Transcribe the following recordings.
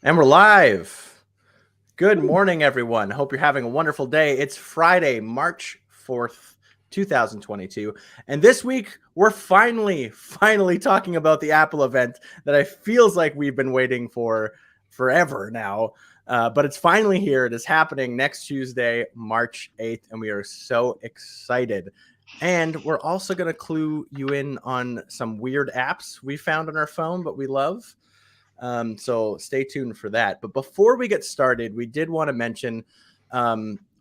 And we're live. Good morning, everyone. Hope you're having a wonderful day. It's Friday, March 4th, 2022. And this week, we're finally talking about the Apple event that I feels like we've been waiting for forever now. But it's finally here. It is happening next Tuesday, March 8th, and we are so excited. And we're also going to clue you in on some weird apps we found on our phone, but we love. So stay tuned for that. But before we get started, we did want to mention,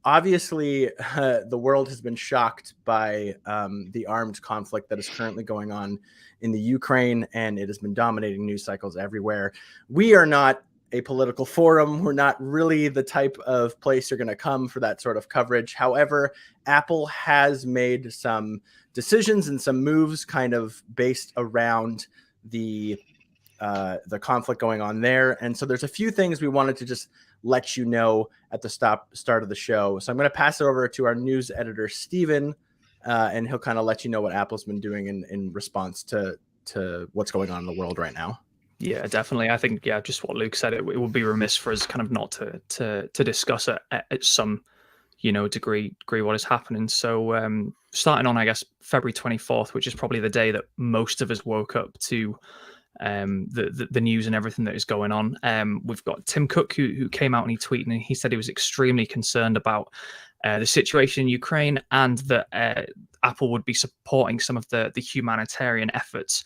obviously, the world has been shocked by the armed conflict that is currently going on in the Ukraine, and it has been dominating news cycles everywhere. We are not a political forum. We're not really the type of place you're going to come for that sort of coverage. However, Apple has made some decisions and some moves kind of based around the conflict going on there. And so there's a few things we wanted to just let you know at the start of the show. So I'm going to pass it over to our news editor, Steven, and he'll kind of let you know what Apple's been doing in response to what's going on in the world right now. Yeah, definitely. I think, just what Luke said, it would be remiss for us kind of not to discuss it at some, degree what is happening. So starting on, I guess, February 24th, which is probably the day that most of us woke up to the news and everything that is going on. We've got Tim Cook who came out and he tweeted and he said he was extremely concerned about the situation in Ukraine and that Apple would be supporting some of the humanitarian efforts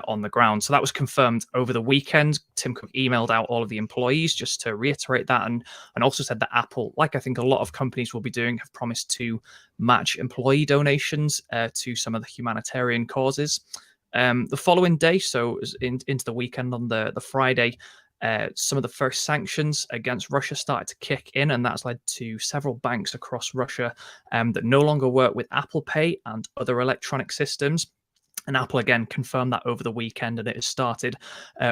on the ground. So that was confirmed over the weekend. Tim Cook emailed out all of the employees just to reiterate that and also said that Apple, like I think a lot of companies will be doing, have promised to match employee donations to some of the humanitarian causes. The following day, so into the weekend on the Friday, some of the first sanctions against Russia started to kick in, and that's led to several banks across Russia that no longer work with Apple Pay and other electronic systems. And Apple again confirmed that over the weekend, and it has started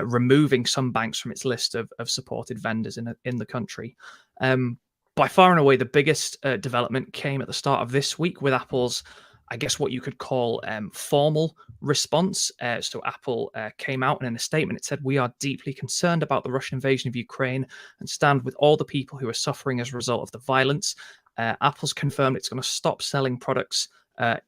removing some banks from its list of supported vendors in the country. By far and away, the biggest development came at the start of this week with Apple's, I guess, what you could call formal response. So Apple came out and in a statement, it said, "We are deeply concerned about the Russian invasion of Ukraine and stand with all the people who are suffering as a result of the violence." Apple's confirmed it's going to stop selling products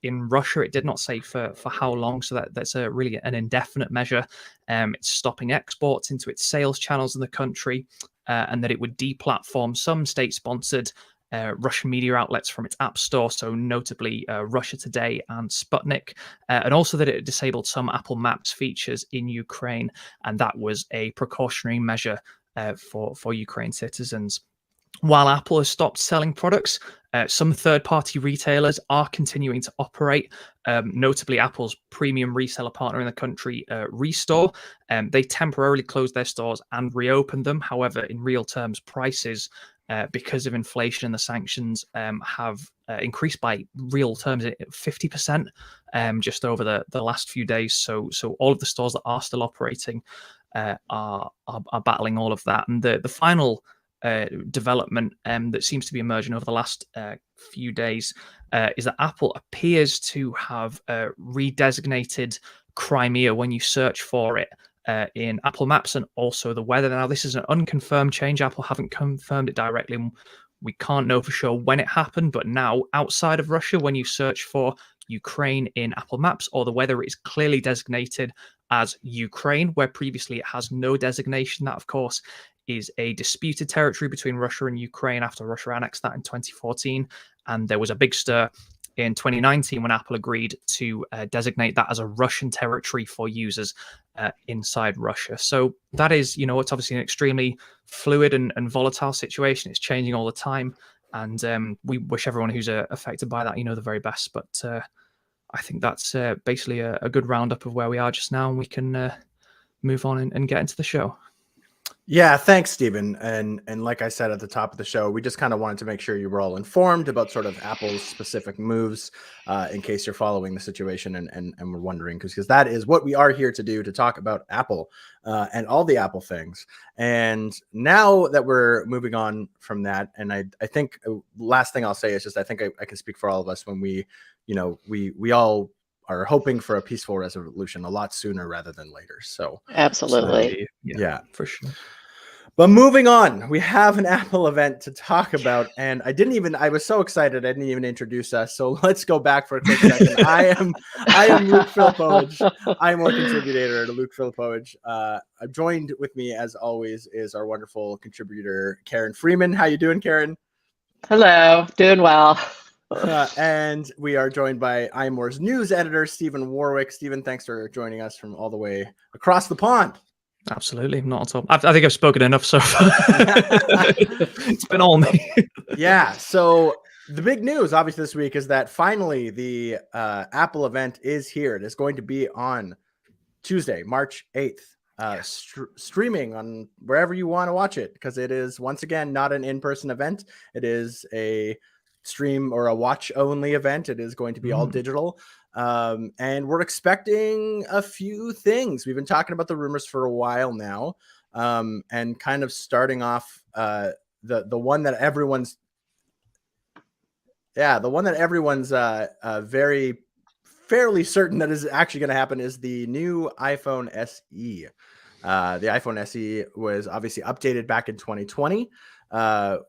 in Russia. It did not say for how long, so that's really an indefinite measure. It's stopping exports into its sales channels in the country, and that it would deplatform some state-sponsored Russian media outlets from its app store, so notably Russia Today and Sputnik, and also that it disabled some Apple Maps features in Ukraine, and that was a precautionary measure for Ukraine citizens. While Apple has stopped selling products, some third-party retailers are continuing to operate, notably Apple's premium reseller partner in the country, Restore. They temporarily closed their stores and reopened them. However, in real terms, prices because of inflation and the sanctions have increased by real terms 50% just over the last few days. So all of the stores that are still operating are battling all of that. And the final development that seems to be emerging over the last few days is that Apple appears to have redesignated Crimea when you search for it in Apple Maps and also the weather. Now, this is an unconfirmed change. Apple haven't confirmed it directly. We can't know for sure when it happened, but now outside of Russia, when you search for Ukraine in Apple Maps or the weather, is clearly designated as Ukraine, where previously it has no designation. That, of course, is a disputed territory between Russia and Ukraine after Russia annexed that in 2014. And there was a big stir in 2019 when Apple agreed to designate that as a Russian territory for users inside Russia. So that is, it's obviously an extremely fluid and volatile situation. It's changing all the time. And we wish everyone who's affected by that, the very best. But I think that's basically a good roundup of where we are just now. And we can move on and get into the show. Yeah, thanks, Stephen. And like I said at the top of the show, we just kind of wanted to make sure you were all informed about sort of Apple's specific moves in case you're following the situation and we're wondering, because that is what we are here to do, to talk about Apple and all the Apple things. And now that we're moving on from that, and I think last thing I'll say is just I think I can speak for all of us when we all are hoping for a peaceful resolution a lot sooner rather than later. So absolutely. Yeah, for sure. But moving on, we have an Apple event to talk about, and I was so excited I didn't even introduce us. So let's go back for a quick second. I am Luke Filipovich, iMore contributor to Luke Filipovich. Joined with me as always is our wonderful contributor, Karen Freeman. How you doing, Karen? Hello, doing well. And we are joined by iMore's news editor, Stephen Warwick. Stephen, thanks for joining us from all the way across the pond. Absolutely, not at all. I think I've spoken enough so far. It's been all me. Yeah, so the big news, obviously, this week is that finally the Apple event is here. It is going to be on Tuesday, March 8th, streaming on wherever you want to watch it, because it is, once again, not an in-person event. It is a stream or a watch-only event. It is going to be all digital. And we're expecting a few things. We've been talking about the rumors for a while now, and kind of starting off the one that everyone's very fairly certain that is actually going to happen is the new iPhone SE. The iPhone SE was obviously updated back in 2020.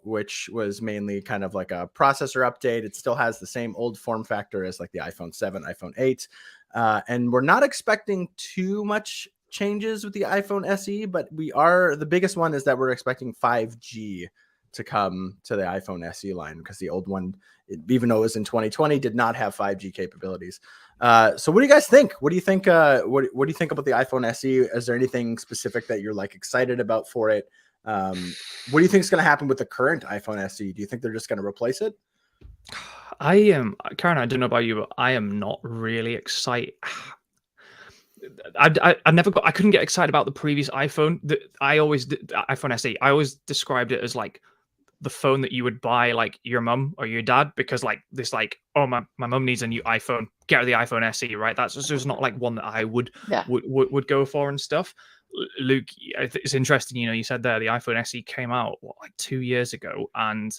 Which was mainly kind of like a processor update. It still has the same old form factor as like the iPhone 7, iPhone 8. And we're not expecting too much changes with the iPhone SE, but the biggest one is that we're expecting 5G to come to the iPhone SE line, because the old one, even though it was in 2020, did not have 5G capabilities. So what do you guys think? What do you think? What do you think about the iPhone SE? Is there anything specific that you're like excited about for it? What do you think is going to happen with the current iPhone SE? Do you think they're just going to replace it? Karen, I don't know about you, but I am not really excited. I couldn't get excited about the previous iPhone. iPhone SE. I always described it as like the phone that you would buy like your mum or your dad, because like this, like, oh, my mum needs a new iPhone, get her the iPhone SE, right? That's just not like one that I would go for and stuff. Luke, it's interesting, you said there the iPhone SE came out like 2 years ago, and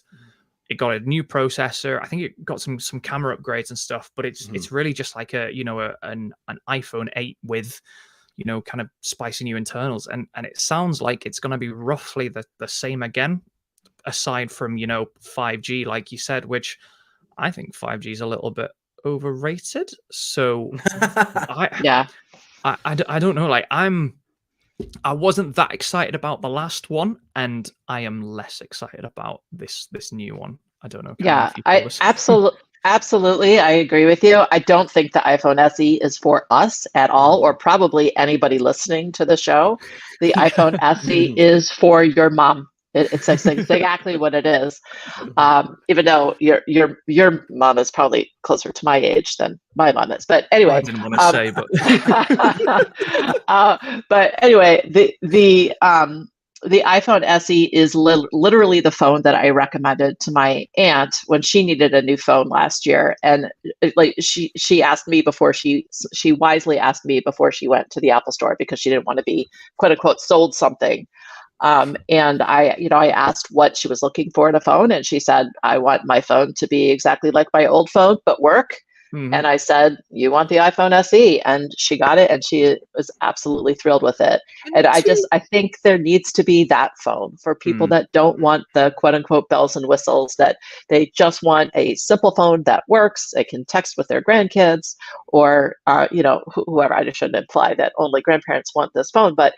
it got a new processor. I think it got some camera upgrades and stuff, but it's really just like an iPhone 8 with kind of spicy new internals, and it sounds like it's going to be roughly the same again, aside from 5G, like you said, which I think 5G is a little bit overrated. So I don't know, like I wasn't that excited about the last one, and I am less excited about this new one. I don't know. Yeah, I absolutely, I agree with you. I don't think the iPhone SE is for us at all, or probably anybody listening to the show. The iPhone SE is for your mom. It's exactly what it is. Even though your mom is probably closer to my age than my mom is, but anyway. I didn't want to say, but but anyway, the iPhone SE is literally the phone that I recommended to my aunt when she needed a new phone last year, and like she asked me before she wisely asked me before she went to the Apple Store, because she didn't want to be quote unquote sold something. And I asked what she was looking for in a phone, and she said, I want my phone to be exactly like my old phone, but work. And I said, you want the iPhone SE? And she got it, and she was absolutely thrilled with it. And I think there needs to be that phone for people that don't want the quote unquote bells and whistles, that they just want a simple phone that works. They can text with their grandkids, or, whoever. I just shouldn't imply that only grandparents want this phone, but,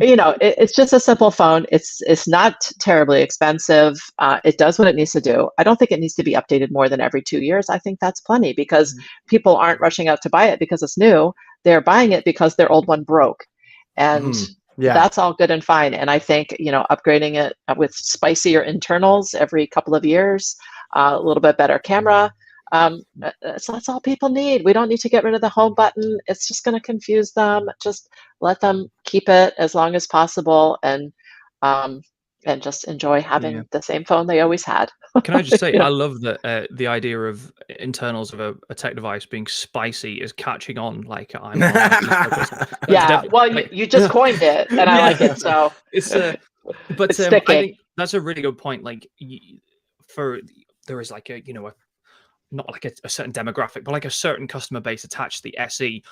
it's just a simple phone. It's not terribly expensive. It does what it needs to do. I don't think it needs to be updated more than every 2 years. I think that's plenty, because people aren't rushing out to buy it because it's new. They're buying it because their old one broke. And that's all good and fine. And I think, upgrading it with spicier internals every couple of years, a little bit better camera, so that's all people need. We don't need to get rid of the home button. It's just going to confuse them. Just let them keep it as long as possible, and just enjoy having the same phone they always had. Can I just say, I love that the idea of internals of a tech device being spicy is catching on. Like I'm well, you just coined it, and I like it. So it's but it's I sticking. think that's a really good point. Like there is like a not like a certain demographic, but like a certain customer base attached to the SE.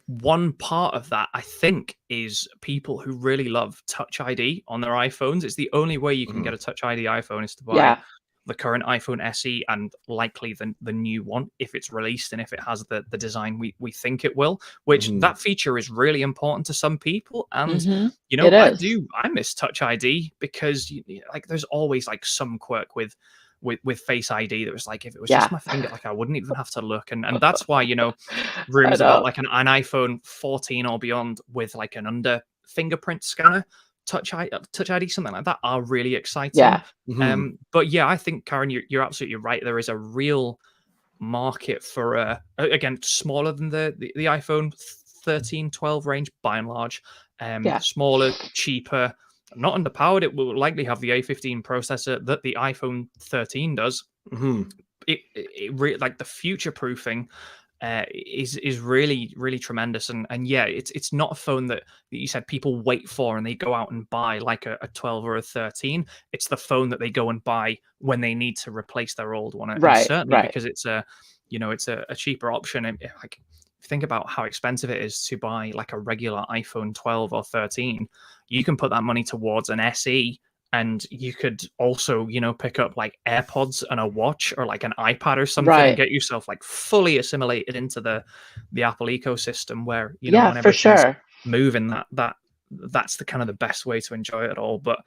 One part of that, I think, is people who really love Touch ID on their iPhones. It's the only way you can get a Touch ID iPhone is to buy the current iPhone SE and likely the new one if it's released and if it has the design we think it will, which that feature is really important to some people. And you know, I miss Touch ID because like there's always like some quirk with Face ID that was like, if it was just my finger, like I wouldn't even have to look. And that's why, you know, rumors about like an iPhone 14 or beyond with like an under fingerprint scanner, Touch ID, something like that, are really exciting. But yeah, I think, Karen, you're absolutely right. There is a real market for again, smaller than the iPhone 13, 12 range by and large. Smaller, cheaper, not underpowered. It will likely have the A15 processor that the iPhone 13 does. It like the future proofing is really tremendous. And yeah, it's not a phone that you said people wait for and they go out and buy like a 12 or a 13. It's the phone that they go and buy when they need to replace their old one. And certainly because it's a cheaper option. And like, think about how expensive it is to buy like a regular iPhone 12 or 13. You can put that money towards an SE, and you could also, you know, pick up like AirPods and a watch or like an iPad or something and get yourself like fully assimilated into the Apple ecosystem where, you know, when everything's moving, that's the kind of the best way to enjoy it all. But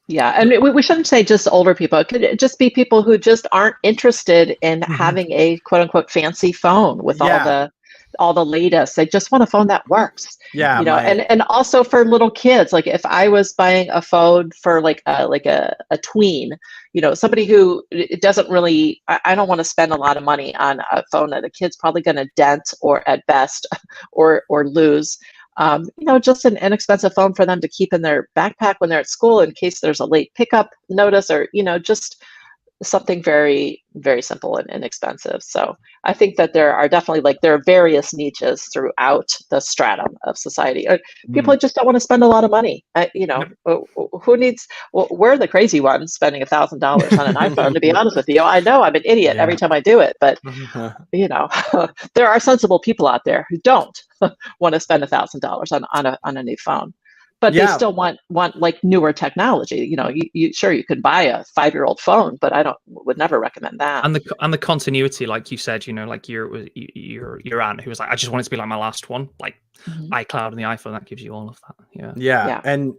and we shouldn't say just older people. It could just be people who just aren't interested in having a quote unquote fancy phone with all the latest. They just want a phone that works. You know, and also for little kids, like if I was buying a phone for like a tween, you know, somebody who it doesn't really, I don't want to spend a lot of money on a phone that a kid's probably going to dent or at best or lose. You know, just an inexpensive phone for them to keep in their backpack when they're at school in case there's a late pickup notice, or, you know, just something very, very simple and inexpensive. So I think that there are definitely there are various niches throughout the stratum of society. People just don't want to spend a lot of money. You know, who needs? Well, we're the crazy ones spending $1,000 on an iPhone. To be honest with you, I know I'm an idiot every time I do it, but you know, there are sensible people out there who don't want to spend $1,000 on a new phone. But they still want like newer technology. You know, you sure you could buy a 5-year-old phone, but would never recommend that. And the continuity, like you said, you know, like your aunt who was like, I just want it to be like my last one, like iCloud and the iPhone, that gives you all of that. And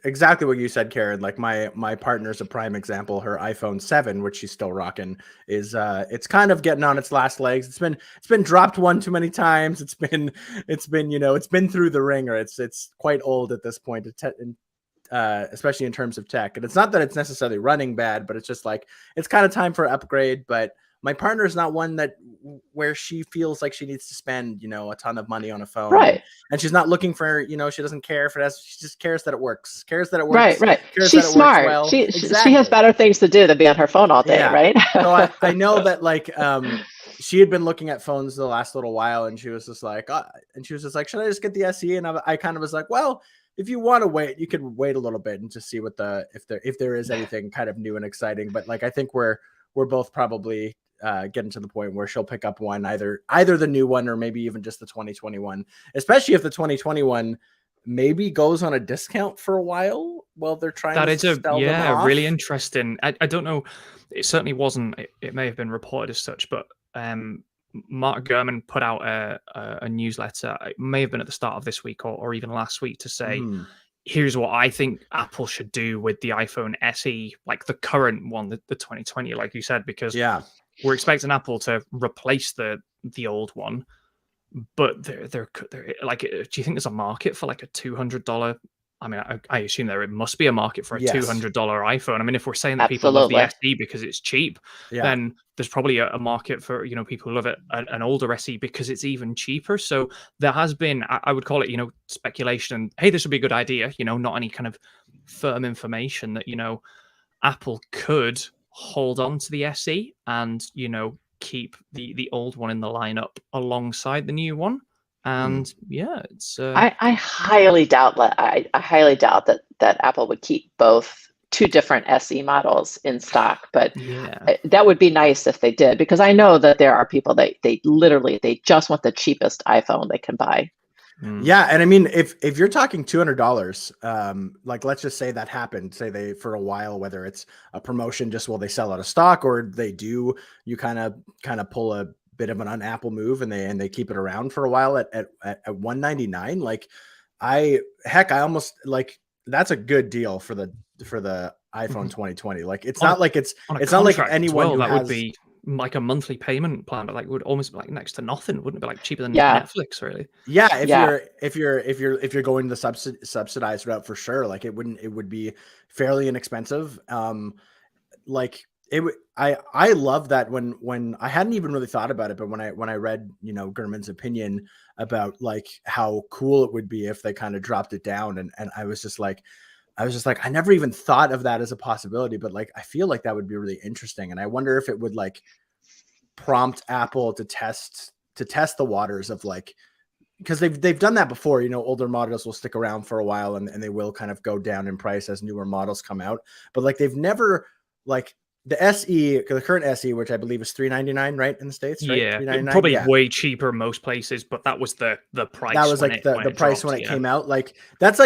exactly what you said, Karen. Like my partner's a prime example. Her iPhone 7, which she's still rocking, is it's kind of getting on its last legs. It's been dropped one too many times. It's been you know, it's been through the ringer. It's quite old at this point, especially in terms of tech. And it's not that it's necessarily running bad, but it's just like it's kind of time for an upgrade. But my partner is not one where she feels like she needs to spend, you know, a ton of money on a phone. And she's not looking for, you know, she doesn't care if it has, she just cares that it works. Right. She's smart. Well. She has better things to do than be on her phone all day, right? So I know that like she had been looking at phones the last little while, and she was just like, should I just get the SE? And I kind of was like, well, if you want to wait, you could wait a little bit and just see what if there is anything kind of new and exciting. But like, I think we're both probably getting to the point where she'll pick up one, either the new one or maybe even just the 2021, especially if the 2021 maybe goes on a discount for a while they're trying to sell them off. Really interesting. I don't know. It certainly wasn't. It may have been reported as such, but Mark Gurman put out a newsletter. It may have been at the start of this week or even last week to say, here's what I think Apple should do with the iPhone SE, like the current one, the 2020, like you said, because we're expecting Apple to replace the old one. But they're like, do you think there's a market for like a $200? I mean, I assume there must be a market for a $200 iPhone. I mean, if we're saying that people love the SE because it's cheap, then there's probably a market for, you know, people who love it, an older SE because it's even cheaper. So there has been, I would call it, you know, speculation. Hey, this would be a good idea. You know, not any kind of firm information that, you know, Apple could hold on to the SE and, you know, keep the old one in the lineup alongside the new one. And it's I highly doubt that Apple would keep both two different SE models in stock, but Yeah. that would be nice if they did, because I know that there are people that they literally they just want the cheapest iPhone they can buy. Yeah, and I mean, if you're talking $200, like let's just say that happened, say they for a while, whether it's a promotion just while they sell out of stock, or they do, you kind of pull a bit of an un-Apple move and they keep it around for a while at $199. Like, I almost like that's a good deal for the iPhone 2020. Like, it's not like it's not like anyone who that has would be like a monthly payment plan, but like would almost be like next to nothing, wouldn't it? Be like cheaper than Yeah. Netflix, really. Yeah, Yeah. if you're going the subsidized route, for sure, like it would be fairly inexpensive. Like I love that when I hadn't even really thought about it, but when I read, Gurman's opinion about like how cool it would be if they kind of dropped it down, and I was just like I never even thought of that as a possibility, but like I feel like that would be really interesting, and I wonder if it would like prompt Apple to test the waters of like, because they've done that before, older models will stick around for a while and they will kind of go down in price as newer models come out, but like they've never, like, the current SE, which I believe is $399, right, in the States, right? Yeah, $399, probably yeah. way cheaper most places, but that was the price. That was when like it, the when it price dropped, when it came out. Like that's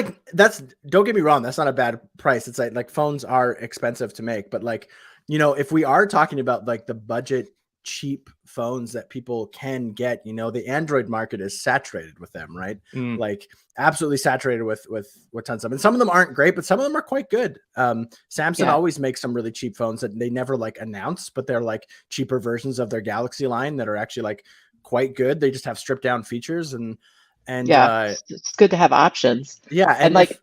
don't get me wrong, that's not a bad price. It's like phones are expensive to make, but like, if we are talking about like the budget cheap phones that people can get, the Android market is saturated with them, right? Like absolutely saturated with tons of them. And some of them aren't great, but some of them are quite good. Samsung always makes some really cheap phones that they never like announce, but they're like cheaper versions of their Galaxy line that are actually like quite good. They just have stripped down features and it's good to have options. Yeah, and like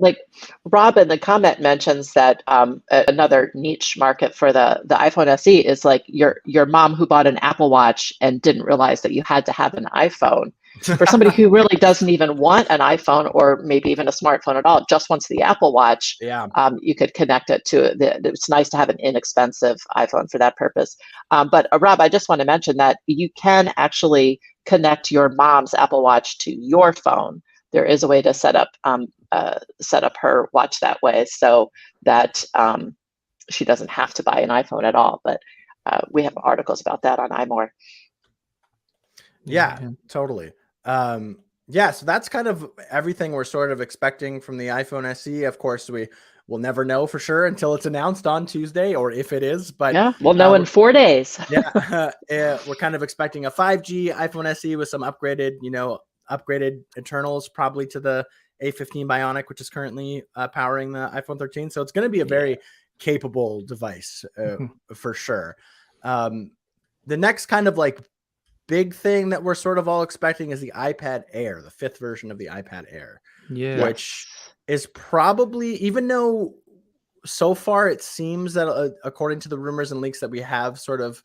Rob in the comment mentions that another niche market for the iPhone SE is like your mom who bought an Apple Watch and didn't realize that you had to have an iPhone. For somebody who really doesn't even want an iPhone or maybe even a smartphone at all, just wants the Apple Watch, you could connect it to it's nice to have an inexpensive iPhone for that purpose. But Rob, I just want to mention that you can actually connect your mom's Apple Watch to your phone. There is a way to set up her watch that way, so that she doesn't have to buy an iPhone at all. But we have articles about that on iMore. Yeah, totally. So that's kind of everything we're sort of expecting from the iPhone SE. Of course, we will never know for sure until it's announced on Tuesday, or if it is. But yeah, we'll know in 4 days. We're kind of expecting a 5G iPhone SE with some upgraded internals, probably to the A15 Bionic, which is currently powering the iPhone 13. So it's going to be a very capable device for sure. The next kind of like big thing that we're sort of all expecting is the iPad Air, the 5th version of the iPad Air, which is probably, even though so far it seems that according to the rumors and leaks that we have sort of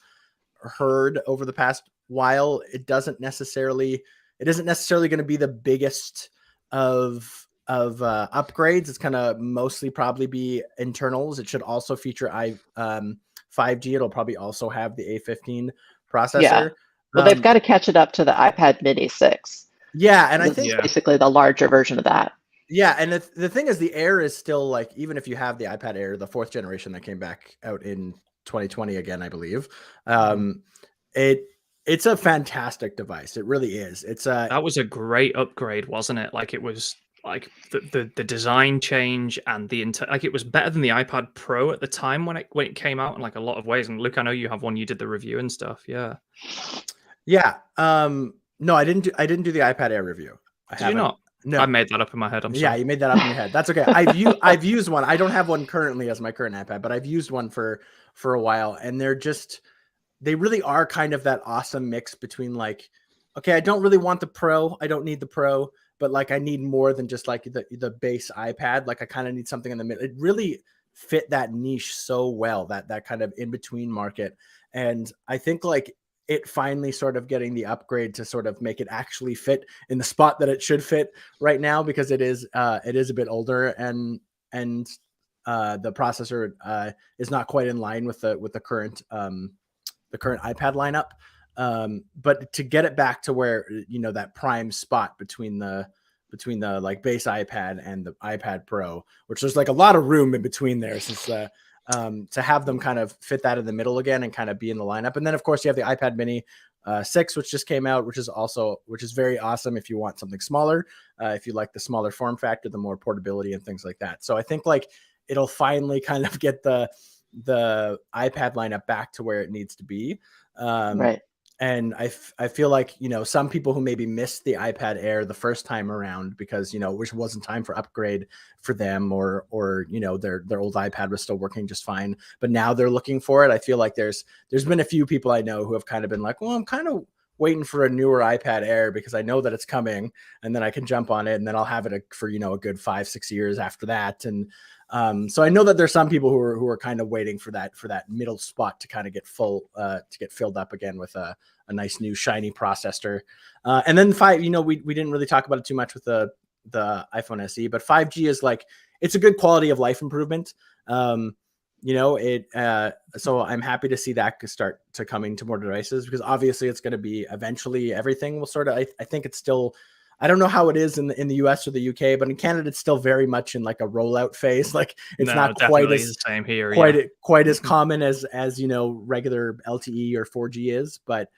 heard over the past while, it isn't necessarily going to be the biggest of upgrades. It's going to mostly probably be internals. It should also feature 5G. It'll probably also have the A15 processor. Yeah. Well, they've got to catch it up to the iPad Mini 6. Yeah, and I think basically the larger version of that. Yeah, and the thing is, the Air is still like, even if you have the iPad Air, the 4th generation that came back out in 2020 again, I believe, it's a fantastic device. It really is. That was a great upgrade, wasn't it? Like, it was like the design change and like it was better than the iPad Pro at the time when it came out in like a lot of ways. And Luke, I know you have one. You did the review and stuff. Yeah. No, I didn't do the iPad Air review. Did you not? No, I made that up in my head. I'm sorry. Yeah, you made that up in your head. That's okay. I've used one. I don't have one currently as my current iPad, but I've used one for a while, and they really are kind of that awesome mix between like, okay, I don't really want the Pro, I don't need the Pro, but like I need more than just like the base iPad. Like I kind of need something in the middle. It really fit that niche so well, that kind of in between market, and I think like it finally sort of getting the upgrade to sort of make it actually fit in the spot that it should fit right now, because it is a bit older, and the processor is not quite in line with the current iPad lineup. But to get it back to where, that prime spot between the between the like base iPad and the iPad Pro, which there's like a lot of room in between there, since to have them kind of fit that in the middle again and kind of be in the lineup. And then of course you have the iPad Mini 6, which just came out, which is very awesome if you want something smaller, if you like the smaller form factor, the more portability and things like that. So I think like it'll finally kind of get the iPad lineup back to where it needs to be. Right. And I feel like, you know, some people who maybe missed the iPad Air the first time around because, you know, which wasn't time for upgrade for them, or you know, their old iPad was still working just fine, but now they're looking for it. I feel like there's been a few people I know who have kind of been like, well, I'm kind of waiting for a newer iPad Air because I know that it's coming, and then I can jump on it, and then I'll have it for, you know, a good 5-6 years after that. And so I know that there's some people who are kind of waiting for that middle spot to kind of get filled up again with a nice new shiny processor. And then 5, you know, we didn't really talk about it too much with the iPhone SE, but 5G is like, it's a good quality of life improvement. You know, so I'm happy to see that start to coming to more devices, because obviously it's going to be eventually everything will sort of, I think it's still, I don't know how it is in the US or the UK, but in Canada it's still very much in like a rollout phase. Like it's not quite as the same here, quite as common as you know, regular LTE or 4G is. But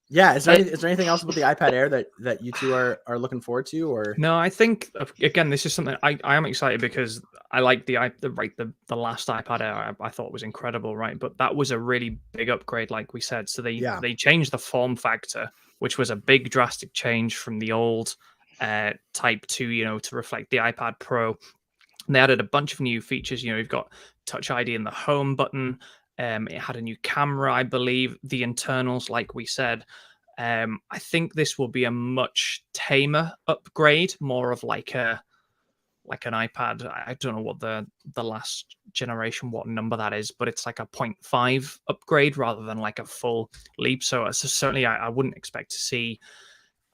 yeah, is there anything else about the iPad Air that you two are looking forward to? Or no, I think again this is something I am excited because I like the last iPad Air I thought was incredible, right? But that was a really big upgrade, like we said. So they changed the form factor, which was a big drastic change from the old Type 2, you know, to reflect the iPad Pro. And they added a bunch of new features. You know, you've got Touch ID in the home button. It had a new camera, I believe. The internals, like we said. I think this will be a much tamer upgrade, more of like an iPad. I don't know what the last generation, what number that is, but it's like a 0.5 upgrade rather than like a full leap. So certainly I wouldn't expect to see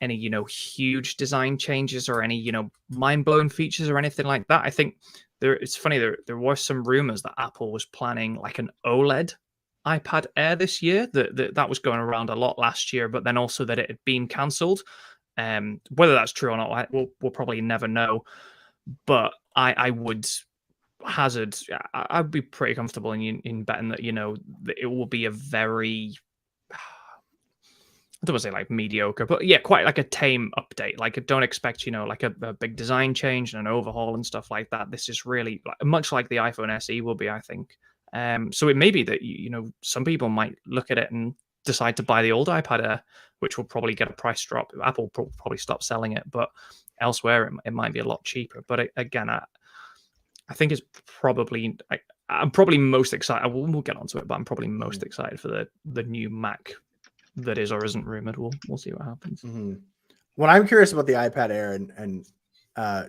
any, you know, huge design changes or any, you know, mind-blowing features or anything like that. I think it's funny, there were some rumors that Apple was planning like an OLED iPad Air this year. That was going around a lot last year, but then also that it had been cancelled. Whether that's true or not, we'll probably never know. But I would hazard, I'd be pretty comfortable in betting that, you know, that it will be a very, I don't want to say like mediocre, but yeah, quite like a tame update. Like, don't expect, you know, like a big design change and an overhaul and stuff like that. This is really much like the iPhone SE will be, I think. So it may be that, you know, some people might look at it and decide to buy the old iPad Air, which will probably get a price drop. Apple will probably stop selling it, but elsewhere it might be a lot cheaper. But again, I think it's probably, I'm probably most excited. We'll get onto it, but I'm probably most excited for the new Mac that is or isn't rumored. We'll see what happens. Mm-hmm. What I'm curious about the iPad Air, and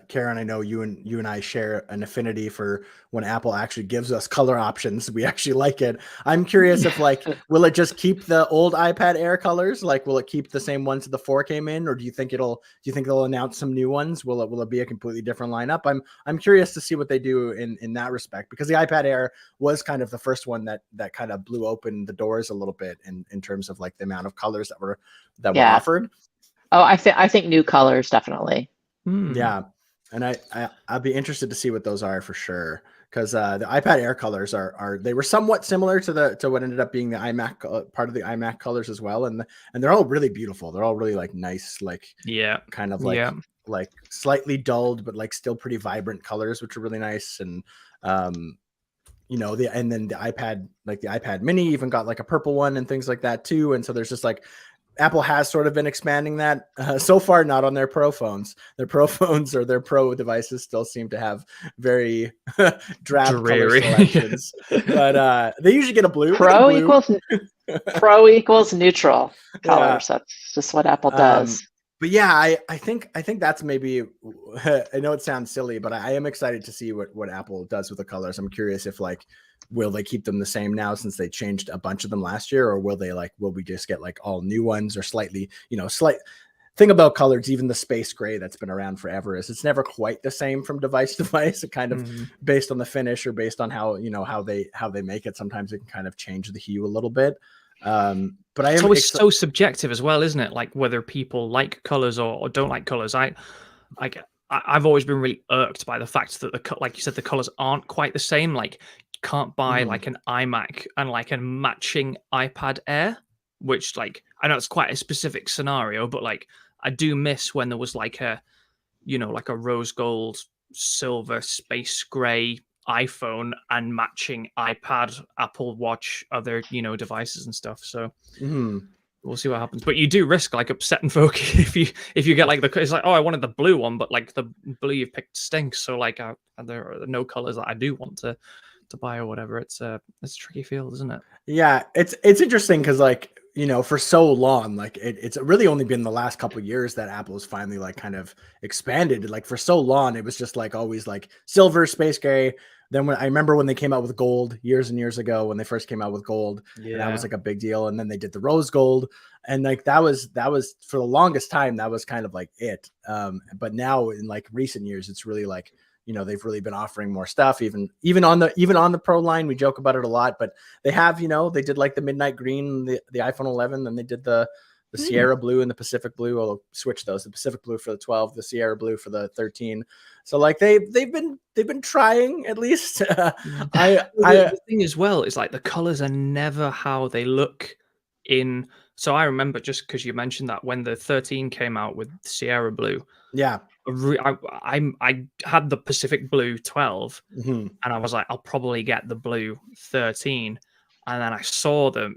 Karen, I know you and I share an affinity for when Apple actually gives us color options. We actually like it. I'm curious if like, will it just keep the old iPad Air colors? Like, will it keep the same ones that the 4 came in, or do you think they'll announce some new ones? Will it be a completely different lineup? I'm curious to see what they do in that respect, because the iPad Air was kind of the first one that kind of blew open the doors a little bit in terms of like the amount of colors that were offered. Oh, I think new colors, definitely. Yeah, and I'll be interested to see what those are for sure, because the iPad Air colors they were somewhat similar to what ended up being the iMac part of the iMac colors as well, and they're all really beautiful. They're all really like nice, like kind of like like slightly dulled but like still pretty vibrant colors, which are really nice. And you know, and then the iPad Mini even got like a purple one and things like that too. And so there's just like, Apple has sort of been expanding that so far, not on their Pro phones. Their Pro phones or their Pro devices still seem to have very drab color selections. But they usually get a blue. Pro equals neutral colors. Yeah. That's just what Apple does. But yeah, I think that's maybe, I know it sounds silly, but I am excited to see what Apple does with the colors. I'm curious if like, will they keep them the same now since they changed a bunch of them last year, or will we just get like all new ones, or slightly, you know, thing about colors, even the space gray that's been around forever, is it's never quite the same from device to device. It kind of based on the finish or based on how, you know, how they make it. Sometimes it can kind of change the hue a little bit. But it's always so subjective as well, isn't it? Like whether people like colors or don't like colors. like I've always been really irked by the fact that like you said, the colors aren't quite the same. Like you can't buy like an iMac and like a matching iPad Air, which like I know it's quite a specific scenario, but like I do miss when there was like a, you know, like a rose gold, silver, space gray iPhone and matching iPad, Apple Watch, other, you know, devices and stuff. So we'll see what happens. But you do risk like upsetting folk if you get like it's like, oh, I wanted the blue one, but like the blue you've picked stinks. So like there are no colors that I do want to buy or whatever. It's a tricky field, isn't it? Yeah, it's interesting because like, you know, for so long, like it's really only been the last couple of years that Apple has finally like kind of expanded. Like for so long, it was just like always like silver, space gray. Then when I remember when they came out with gold years and years ago, when they first came out with gold, and that was like a big deal. And then they did the rose gold, and like that was for the longest time that was kind of like it. But now in like recent years, it's really like, you know, they've really been offering more stuff. Even on the Pro line, we joke about it a lot, but they have, you know, they did like the midnight green, the iPhone 11, then they did the Sierra blue and the Pacific blue. I'll switch those: the Pacific blue for the 12, the Sierra blue for the 13. So like they've been trying at least. The thing as well is like the colors are never how they look in. So I remember, just because you mentioned that, when the 13 came out with Sierra blue, I had the Pacific blue 12, and I was like, I'll probably get the blue 13. And then I saw the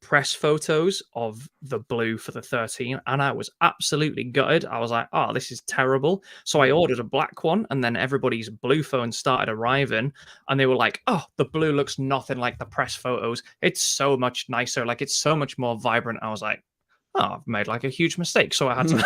press photos of the blue for the 13, and I was absolutely gutted. I was like, oh, this is terrible. So I ordered a black one, and then everybody's blue phones started arriving, and they were like, oh, the blue looks nothing like the press photos. It's so much nicer. Like, it's so much more vibrant. I was like, oh, I've made like a huge mistake. So I had to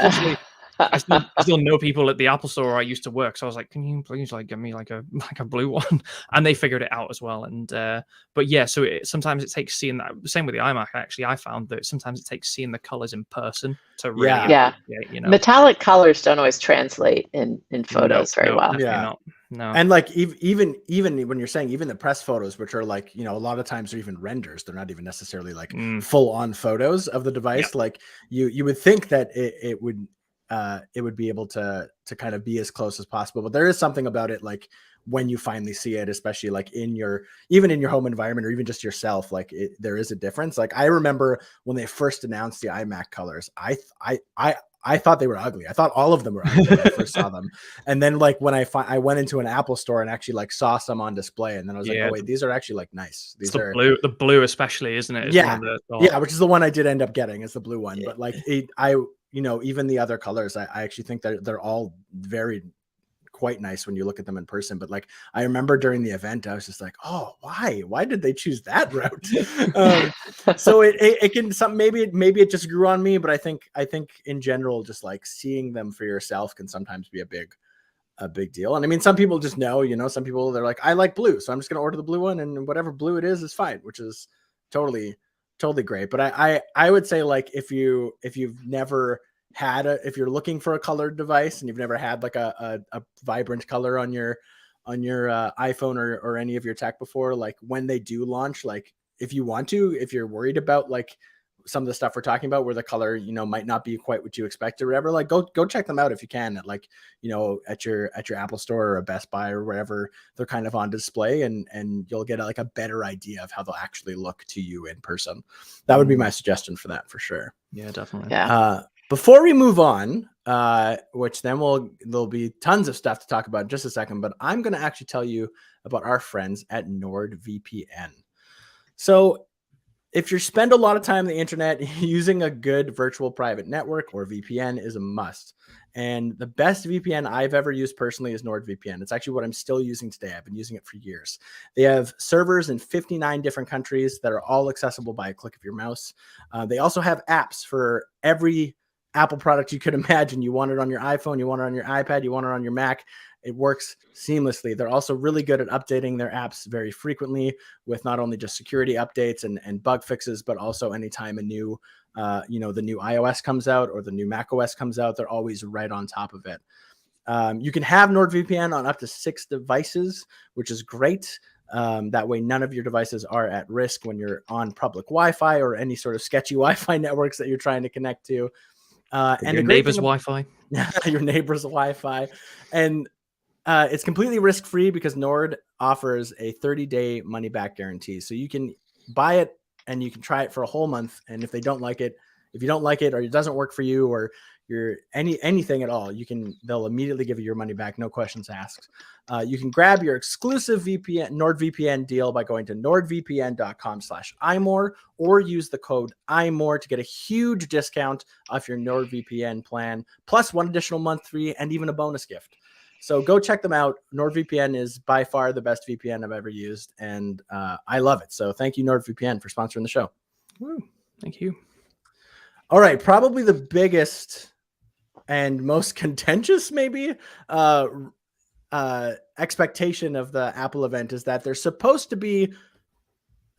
actually... I still know people at the Apple store where I used to work, so I was like, "Can you please like give me like a blue one?" And they figured it out as well. And but yeah, so sometimes it takes seeing that. Same with the iMac. Actually, I found that sometimes it takes seeing the colors in person to really appreciate, you know. Metallic colors don't always translate in photos very well. Not. No. And like even when you're saying even the press photos, which are like, you know, a lot of times they're even renders, they're not even necessarily like full on photos of the device. Like you would think that it would be able to kind of be as close as possible, but there is something about it, like when you finally see it, especially like even in your home environment or even just yourself, like there is a difference. Like I remember when they first announced the iMac colors, I thought they were ugly. I thought all of them were ugly when I first saw them. And then like when I went into an Apple store and actually like saw some on display, and then I was like, oh wait, these are actually like nice. These are the blue especially, isn't it? Yeah, which is the one I did end up getting, is the blue one. But like you know, even the other colors, I actually think that they're all very quite nice when you look at them in person. But like I remember during the event, I was just like, oh, why did they choose that route? So it can maybe it just grew on me, but I think in general, just like seeing them for yourself can sometimes be a big deal. And I mean, some people just know, you know, some people, they're like, I like blue, so I'm just gonna order the blue one, and whatever blue it is fine, which is totally great. But I would say, like, if you've never had if you're looking for a colored device and you've never had like a vibrant color on your iPhone or any of your tech before, like when they do launch, like if you're worried about like some of the stuff we're talking about where the color, you know, might not be quite what you expect or whatever, like go check them out if you can, at like, you know, at your Apple store or a Best Buy or wherever they're kind of on display, and you'll get like a better idea of how they'll actually look to you in person. That would be my suggestion for that, for sure. Yeah, definitely. Before we move on, which then there'll be tons of stuff to talk about in just a second, but I'm going to actually tell you about our friends at Nordvpn. So if you spend a lot of time on the internet, using a good virtual private network or VPN is a must. And the best VPN I've ever used personally is NordVPN. It's actually what I'm still using today. I've been using it for years. They have servers in 59 different countries that are all accessible by a click of your mouse. They also have apps for every Apple product you could imagine. You want it on your iPhone, you want it on your iPad, you want it on your Mac. It works seamlessly. They're also really good at updating their apps very frequently, with not only just security updates and bug fixes, but also anytime a new, the new iOS comes out or the new Mac OS comes out, they're always right on top of it. You can have NordVPN on up to 6 devices, which is great. That way, none of your devices are at risk when you're on public Wi-Fi or any sort of sketchy Wi-Fi networks that you're trying to connect to. And your the great neighbor's thing, Wi-Fi. your neighbor's Wi-Fi, and it's completely risk-free because Nord offers a 30-day money-back guarantee. So you can buy it and you can try it for a whole month. And if you don't like it, or it doesn't work for you, or you're anything at all, they'll immediately give you your money back, no questions asked. You can grab your exclusive NordVPN deal by going to nordvpn.com/iMore, or use the code iMore to get a huge discount off your NordVPN plan, plus one additional month free and even a bonus gift. So go check them out. NordVPN is by far the best VPN I've ever used, and I love it. So thank you, NordVPN, for sponsoring the show. Woo, thank you. All right, probably the biggest and most contentious, maybe, expectation of the Apple event is that there's supposed to be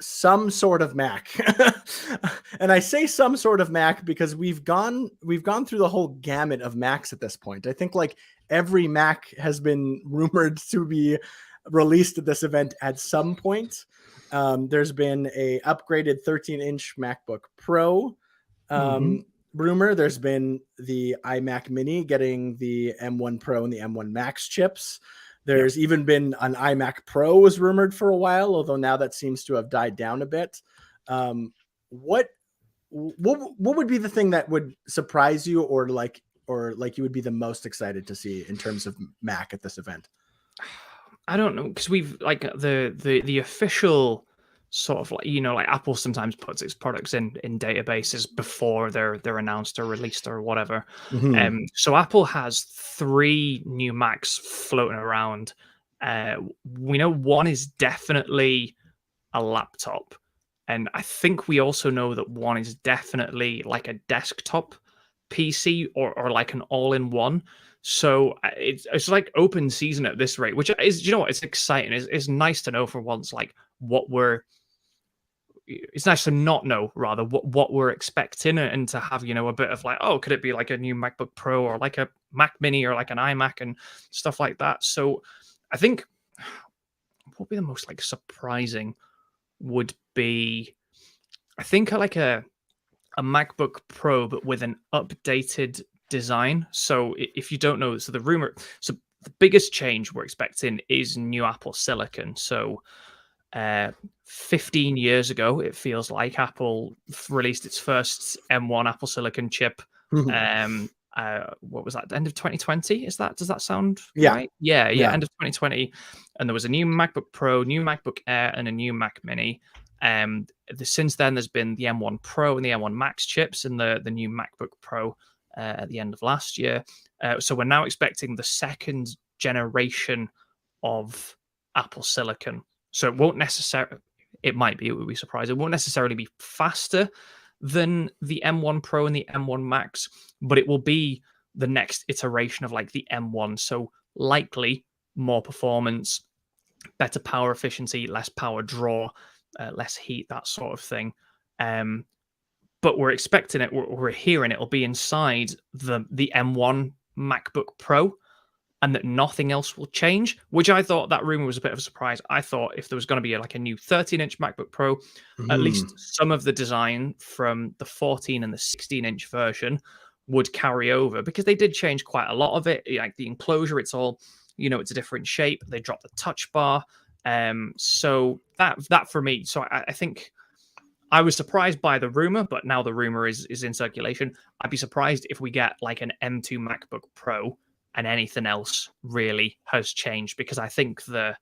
some sort of Mac. And I say some sort of Mac because we've gone through the whole gamut of Macs at this point. I think like every Mac has been rumored to be released at this event at some point. There's been a upgraded 13-inch MacBook Pro rumor. There's been the iMac Mini getting the M1 Pro and the M1 Max chips. There's even been an iMac Pro was rumored for a while, although now that seems to have died down a bit. What would be the thing that would surprise you, or like you would be the most excited to see in terms of Mac at this event? I don't know, because we've like the official sort of like, like Apple sometimes puts its products in databases before they're announced or released or whatever. So Apple has 3 new Macs floating around. We know one is definitely a laptop, and I think we also know that one is definitely like a desktop PC or like an all-in-one. So it's like open season at this rate, which is, what, it's exciting. It's nice to know for once, like it's nice to not know, rather, what we're expecting, and to have, a bit of like, oh, could it be like a new MacBook Pro or like a Mac Mini or like an iMac and stuff like that. So I think what would be the most like surprising would be, I think like a MacBook Pro, but with an updated design. So if you don't know, so the biggest change we're expecting is new Apple Silicon. So 15 years ago, it feels like Apple released its first M1 Apple Silicon chip. What was that? The end of 2020? Does that sound right? Yeah. End of 2020, and there was a new MacBook Pro, new MacBook Air, and a new Mac Mini. Since then, there's been the M1 Pro and the M1 Max chips, and the new MacBook Pro at the end of last year. So we're now expecting the second generation of Apple Silicon. So it won't necessarily, it would be surprised. It won't necessarily be faster than the M1 Pro and the M1 Max, but it will be the next iteration of like the M1. So likely more performance, better power efficiency, less power draw, less heat, that sort of thing. But we're expecting it, we're hearing it'll be inside the M1 MacBook Pro, and that nothing else will change, which I thought that rumor was a bit of a surprise. I thought if there was going to be like a new 13-inch MacBook Pro, at least some of the design from the 14 and the 16-inch version would carry over, because they did change quite a lot of it. Like the enclosure, it's all, it's a different shape. They dropped the touch bar. So that for me, so I think I was surprised by the rumor, but now the rumor is in circulation. I'd be surprised if we get like an M2 MacBook Pro and anything else really has changed, because I think the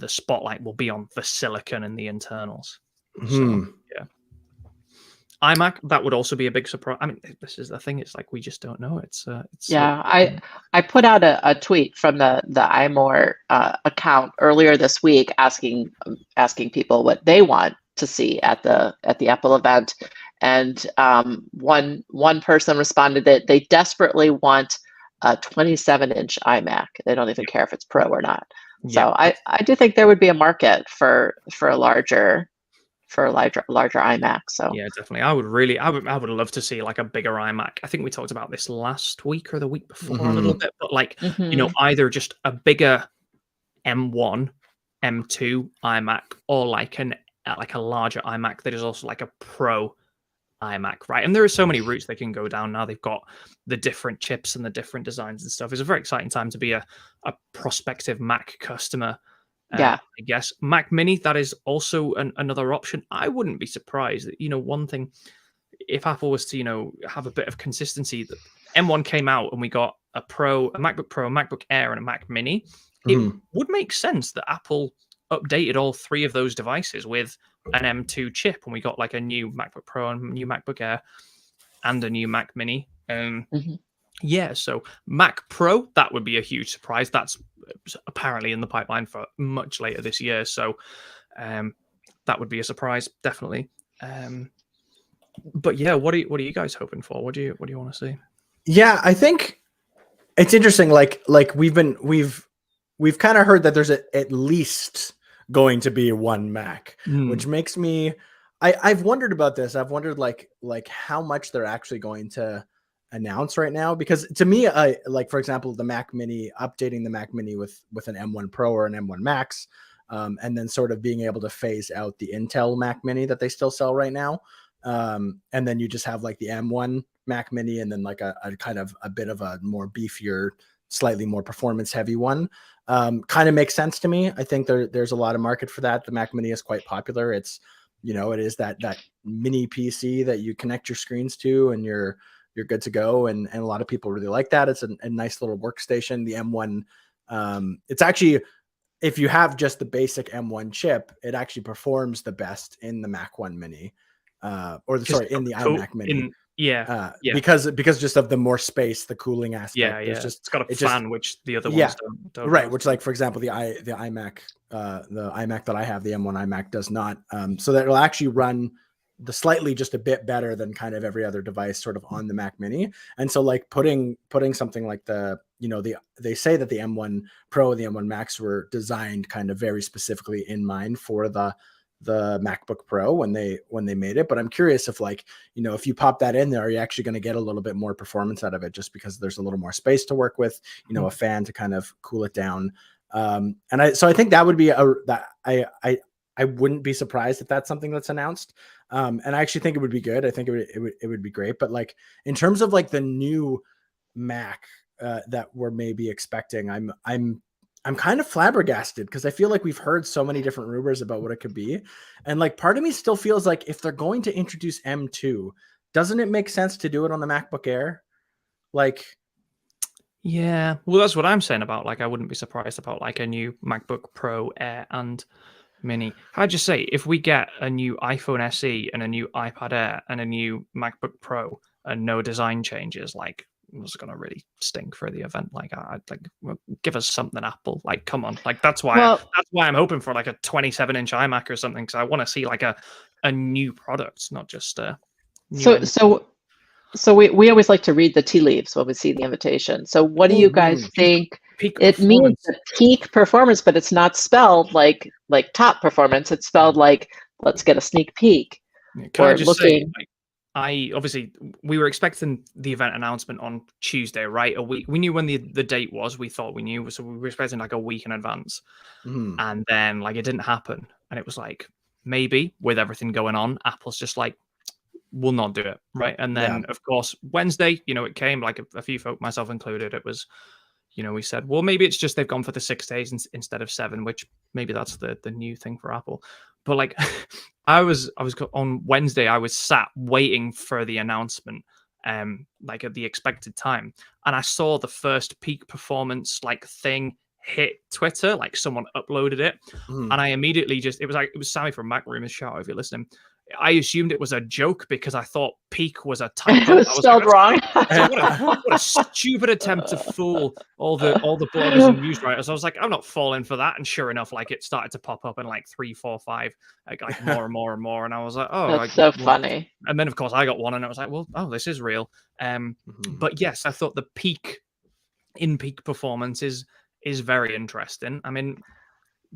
spotlight will be on the silicon and the internals. So yeah, iMac, that would also be a big surprise. I mean, this is the thing; it's like we just don't know. It's yeah. I put out a tweet from the iMore account earlier this week asking people what they want to see at the Apple event. And one person responded that they desperately want a 27-inch iMac. They don't even care if it's Pro or not. So I do think there would be a market for a larger iMac. So yeah, definitely. I would love to see like a bigger iMac. I think we talked about this last week or the week before a little bit, but like either just a bigger M1, M2 iMac, or like a larger iMac that is also like a Pro iMac, right? And there are so many routes they can go down now. They've got the different chips and the different designs and stuff. It's a very exciting time to be a prospective Mac customer. Yeah. I guess Mac Mini, that is also another option. I wouldn't be surprised that, one thing, if Apple was to, have a bit of consistency, that M1 came out and we got a MacBook Pro, a MacBook Air, and a Mac Mini, it would make sense that Apple updated all three of those devices with an M2 chip, and we got like a new MacBook Pro and a new MacBook Air and a new Mac Mini. Yeah, so Mac Pro, that would be a huge surprise. That's apparently in the pipeline for much later this year, so that would be a surprise, definitely. But yeah, what are you guys hoping for? What do you want to see? Yeah, I think it's interesting. Like we've kind of heard that there's at least going to be one Mac, which makes me. I've wondered about this. I've wondered like how much they're actually going to announce right now, because to me, like, for example, the Mac Mini, updating the Mac Mini with an M1 Pro or an M1 Max, and then sort of being able to phase out the Intel Mac Mini that they still sell right now. And then you just have like the M1 Mac Mini, and then like a kind of a bit of a more beefier, slightly more performance heavy one. Kind of makes sense to me. I think there's a lot of market for that. The Mac Mini is quite popular. It's, it is that mini PC that you connect your screens to and you're good to go. And a lot of people really like that. It's a nice little workstation. The M1, it's actually, if you have just the basic M1 chip, it actually performs the best in the Mac 1 Mini, in the iMac Mini. Because just of the more space, the cooling aspect. It's got a fan, which the other ones don't right. have. Which, like, for example, the iMac, the iMac that I have, the M1 iMac, does not. So that it'll actually run the slightly just a bit better than kind of every other device sort of on the Mac Mini. And so like putting something like they say that the M1 Pro and the M1 Max were designed kind of very specifically in mind for the MacBook Pro when they made it. But I'm curious if, like, if you pop that in there, are you actually going to get a little bit more performance out of it, just because there's a little more space to work with, a fan to kind of cool it down. So I think that would be I wouldn't be surprised if that's something that's announced. And I actually think it would be good. I think it would be great. But like, in terms of like the new Mac that we're maybe expecting, I'm kind of flabbergasted, because I feel like we've heard so many different rumors about what it could be. And like, part of me still feels like if they're going to introduce M2, doesn't it make sense to do it on the MacBook Air? Like, yeah, well, that's what I'm saying about, like, I wouldn't be surprised about like a new MacBook Pro, Air, and Mini. I'd just say, if we get a new iPhone SE and a new iPad Air and a new MacBook Pro and no design changes, like, it was going to really stink for the event. Like, I'd like, give us something, Apple. Like, come on. Like, that's why I'm hoping for like a 27-inch iMac or something, because I want to see like a new product, not just So we always like to read the tea leaves when we see the invitation. So what do you guys think? It means the peak performance, but it's not spelled like top performance. It's spelled like, let's get a sneak peek. Can I just say, like, we were expecting the event announcement on Tuesday, right? A week. We knew when the date was. We thought we knew, so we were expecting like a week in advance. And then like it didn't happen, and it was like, maybe with everything going on, Apple's just like, we'll not do it, right? And then of course Wednesday, it came, like a few folk, myself included. It was, we said, well, maybe it's just they've gone for the 6 days instead of 7, which maybe that's the new thing for Apple. But like, I was on Wednesday, I was sat waiting for the announcement, like at the expected time, and I saw the first peak performance like thing hit Twitter, like someone uploaded it, and I immediately it was Sammy from Mac Room, shout out if you're listening. I assumed it was a joke because I thought peak was a typo. It was spelled wrong. What a stupid attempt to fool all the bloggers and news writers. I was like, I'm not falling for that. And sure enough, like, it started to pop up in like 3, 4, 5, like more and more and more. And I was like, oh, that's so funny. And then of course I got one, and I was like, well, oh, this is real. But yes, I thought the peak performance is very interesting. I mean,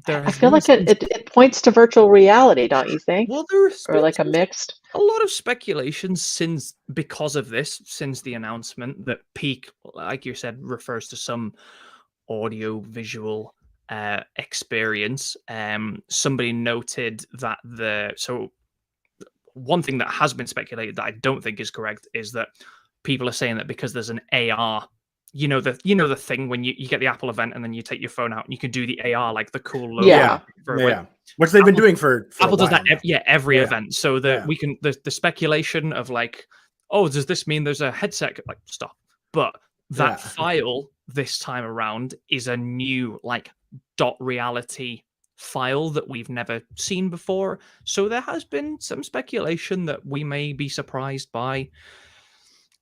I feel like it points to virtual reality, don't you think? Well, there's like a mixed. A lot of speculation because of this, since the announcement, that peak, like you said, refers to some audio visual experience. Somebody noted that one thing that has been speculated that I don't think is correct is that people are saying that because there's an AR, the thing when you get the Apple event and then you take your phone out and you can do the AR, like the cool logo. Yeah. Which they've been doing for Apple a does while that now. every event. So that we can the speculation of like, oh, does this mean there's a headset? Like, stop. But that file this time around is a new like .reality file that we've never seen before. So there has been some speculation that we may be surprised by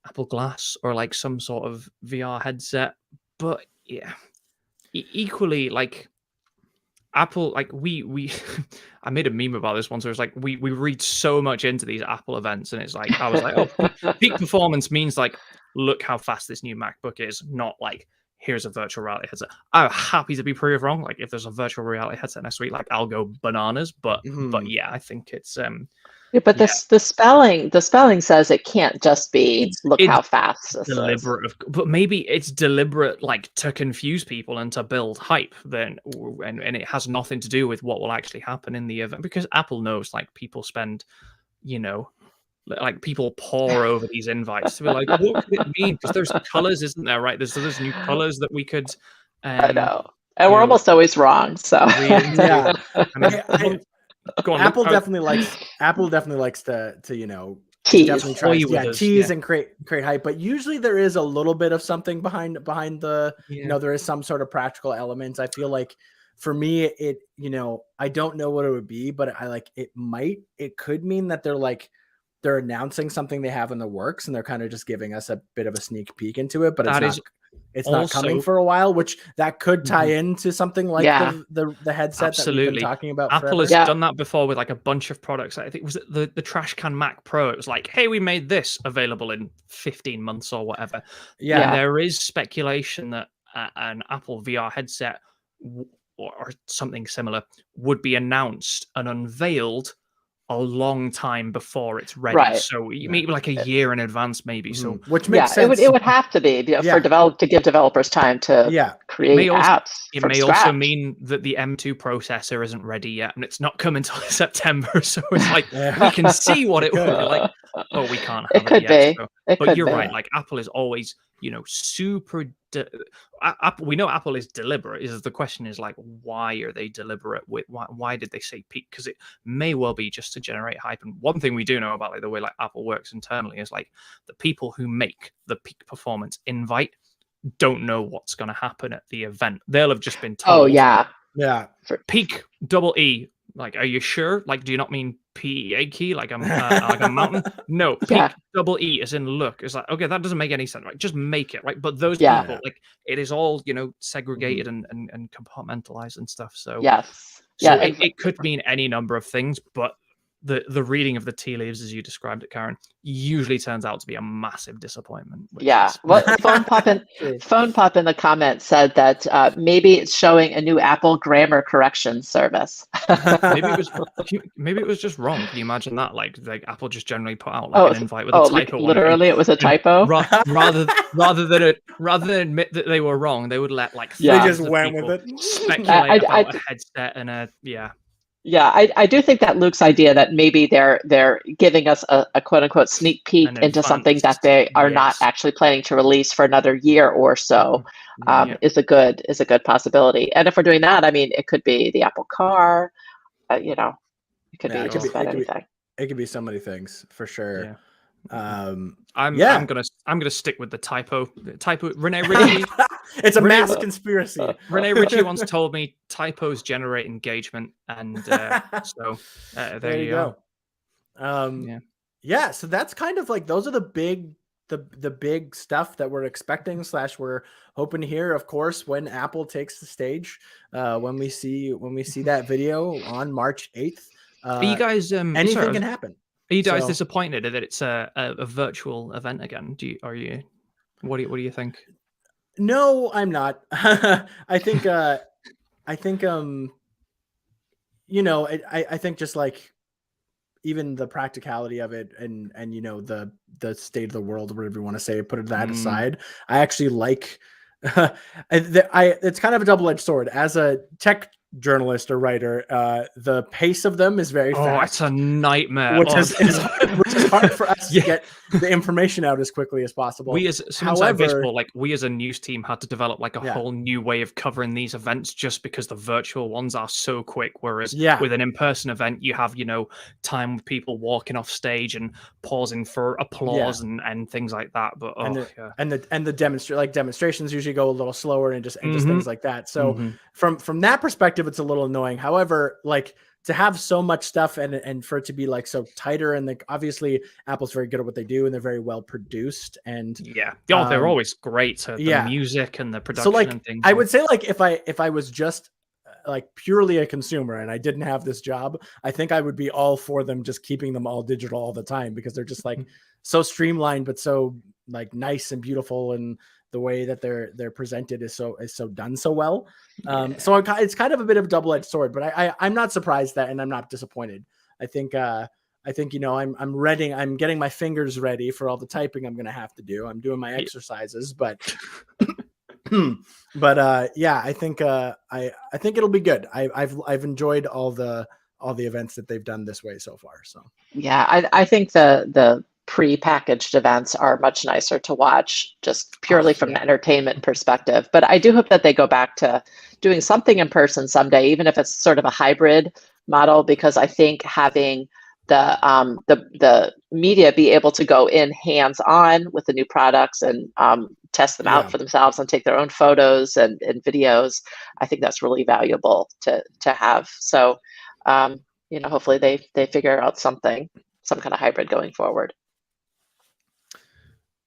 Apple Glass or like some sort of VR headset. But yeah, equally, like Apple, like we I made a meme about this once where it's like we read so much into these Apple events, and it's like I was like, oh, peak performance means like look how fast this new MacBook is, not like here's a virtual reality headset. I'm happy to be proved wrong. Like if there's a virtual reality headset next week, like I'll go bananas. But yeah, I think it's but the spelling says it can't just be look how fast this deliberate is. but maybe it's deliberate, like to confuse people and to build hype then, and it has nothing to do with what will actually happen in the event, because Apple knows like people spend, like people pore over these invites to be like, what could it mean? Because there's colors, isn't there? Right, there's new colors that we could I know, and we're almost always wrong, so yeah. Go on, Apple definitely likes to tease. definitely tries tease and create hype, but usually there is a little bit of something behind the there is some sort of practical elements. I feel like for me it I don't know what it would be, but it could mean that they're announcing something they have in the works and they're kind of just giving us a bit of a sneak peek into it, but it's not coming for a while, which that could tie into something like the headset that we've been talking about. Apple has done that before with like a bunch of products. I think was it the Trash Can Mac Pro. It was like, hey, we made this available in 15 months or whatever. Yeah, and there is speculation that an Apple VR headset or something similar would be announced and unveiled a long time before it's ready, right? So maybe like a year in advance, maybe. So which makes sense. It would have to be to give developers time to create apps. It may also mean that the M2 processor isn't ready yet, and it's not coming until September. So it's like we can see what it would be like. Oh, we can't have it yet. But you're right. Like Apple is always, super. We know Apple is deliberate. The question is like, why are they deliberate with? Why did they say peak? Because it may well be just to generate hype. And one thing we do know about like the way like Apple works internally is like the people who make the peak performance invite don't know what's going to happen at the event. They'll have just been told. Oh yeah. Peak double E. Like, are you sure? Like, do you not mean PEA key? Like a mountain? No, peak double E as in look. It's like, okay, that doesn't make any sense, right? Just make it, right? But those people, like, it is all, segregated and compartmentalized and stuff. So it could mean any number of things, but the reading of the tea leaves, as you described it, Karen, usually turns out to be a massive disappointment. Phone Pop in the comments said that maybe it's showing a new Apple grammar correction service. maybe it was just wrong. Can you imagine that? Like Apple just generally put out like an invite with a typo. Literally, it was a typo. Rather than admit that they were wrong, they would let like they just went with it. Speculate about a headset and I do think that Luke's idea that maybe they're giving us a quote unquote sneak peek into something that they are not actually planning to release for another year or so is a good possibility. And if we're doing that, I mean, it could be the Apple Car, it could be just about anything. It could be so many things for sure. Yeah. I'm gonna stick with the typo. Rene Ritchie. It's a mass conspiracy. Rene Ritchie once told me typos generate engagement, and so there you go. So that's kind of like those are the big stuff that we're expecting / we're hoping to hear, of course, when Apple takes the stage, when we see that video on March 8th. Are you guys anything can happen. Are you guys disappointed that it's a virtual event again? What do you think? No, I'm not. I think just like even the practicality of it and the state of the world, whatever you want to say, put that aside. I actually like it's kind of a double-edged sword. As a tech journalist or writer, the pace of them is very fast. It's a nightmare. Which is hard for us to get the information out as quickly as possible. We as baseball, like we as a news team had to develop like a whole new way of covering these events just because the virtual ones are so quick. Whereas with an in-person event, you have, time with people walking off stage and pausing for applause and things like that. But the demonstrations usually go a little slower and just things like that. So from that perspective, it's a little annoying. However, like to have so much stuff and for it to be like so tighter, and like obviously Apple's very good at what they do and they're very well produced and they're always great. So the music and the production and things. I would say like if I was just like purely a consumer and I didn't have this job, I think I would be all for them just keeping them all digital all the time, because they're just like so streamlined but so like nice and beautiful, and the way that they're presented is so done so well. So it's kind of a bit of a double-edged sword, but I'm not surprised that, and I'm not disappointed. I think I'm ready. I'm getting my fingers ready for all the typing I'm going to have to do. I'm doing my exercises, but I think it'll be good. I've enjoyed all the events that they've done this way so far. So I think the pre-packaged events are much nicer to watch, just purely from an entertainment perspective. But I do hope that they go back to doing something in person someday, even if it's sort of a hybrid model, because I think having the media be able to go in hands-on with the new products and test them out for themselves and take their own photos and videos, I think that's really valuable to have. So hopefully they figure out some kind of hybrid going forward.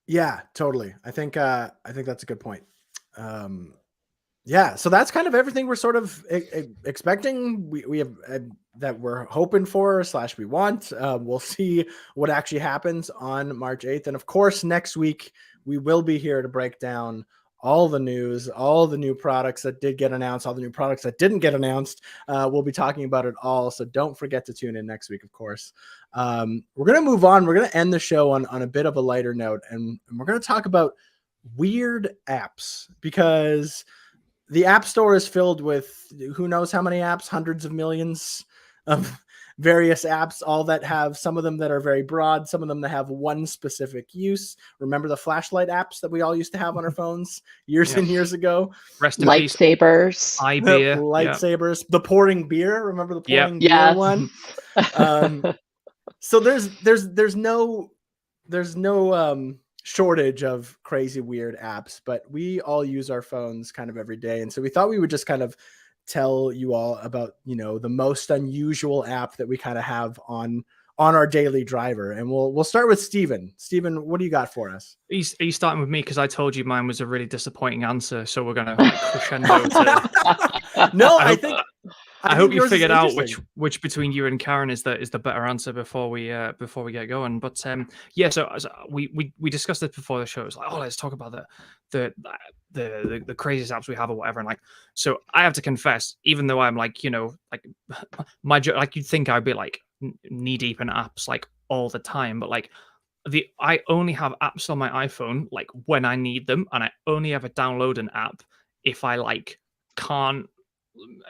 Yeah, totally. I think that's a good point. So that's kind of everything we're sort of expecting. We have that we're hoping for / we want. We'll see what actually happens on March 8th. And of course, next week we will be here to break down all the news, all the new products that did get announced, all the new products that didn't get announced. We'll be talking about it all. So don't forget to tune in next week, of course. We're going to move on. We're going to end the show on a bit of a lighter note, and we're going to talk about weird apps, because the App Store is filled with who knows how many apps, hundreds of millions of various apps, all that have, some of them that are very broad, some of them that have one specific use. Remember the flashlight apps that we all used to have on our phones years and years ago? Lightsabers. iBeer. Lightsabers. The pouring beer. Remember the pouring beer one? So there's no shortage of crazy weird apps, but we all use our phones kind of every day. And so we thought we would just kind of tell you all about, the most unusual app that we kind of have on our daily driver. And we'll start with Steven. Steven, what do you got for us? He's starting with me because I told you mine was a really disappointing answer. So we're going to crescendo to... No, I hope you figured out which between you and Karen is the better answer before we get going. But so we discussed this before the show. It was like, let's talk about the craziest apps we have or whatever. And like, so I have to confess, even though I'm like, my you'd think I'd be like knee deep in apps like all the time, but like I only have apps on my iPhone like when I need them, and I only ever download an app if I like can't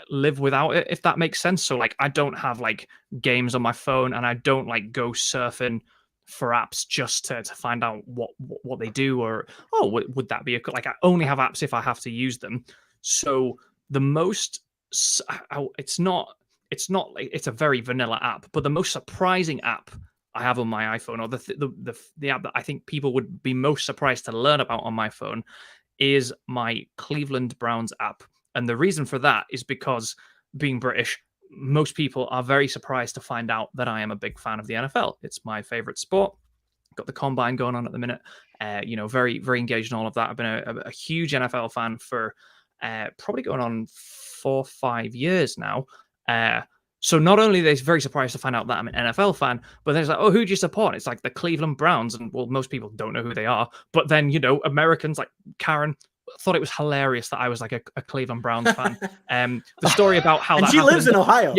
live without it, if that makes sense. So like I don't have like games on my phone, and I don't like go surfing for apps just to find out what they do, or would that be like I only have apps if I have to use them. So the most it's not like it's a very vanilla app, but the most surprising app I have on my iPhone, or the app that I think people would be most surprised to learn about on my phone, is my Cleveland Browns app. And the reason for that is because, being British, most people are very surprised to find out that I am a big fan of the NFL. It's my favorite sport. Got the combine going on at the minute. Very, very engaged in all of that. I've been a huge NFL fan for probably going on 4 or 5 years now. So not only are they very surprised to find out that I'm an NFL fan, but then it's like, who do you support? It's like the Cleveland Browns. And well, most people don't know who they are. But then, Americans like Karen, thought it was hilarious that I was like a Cleveland Browns fan. The story about how and that she happened, lives in Ohio.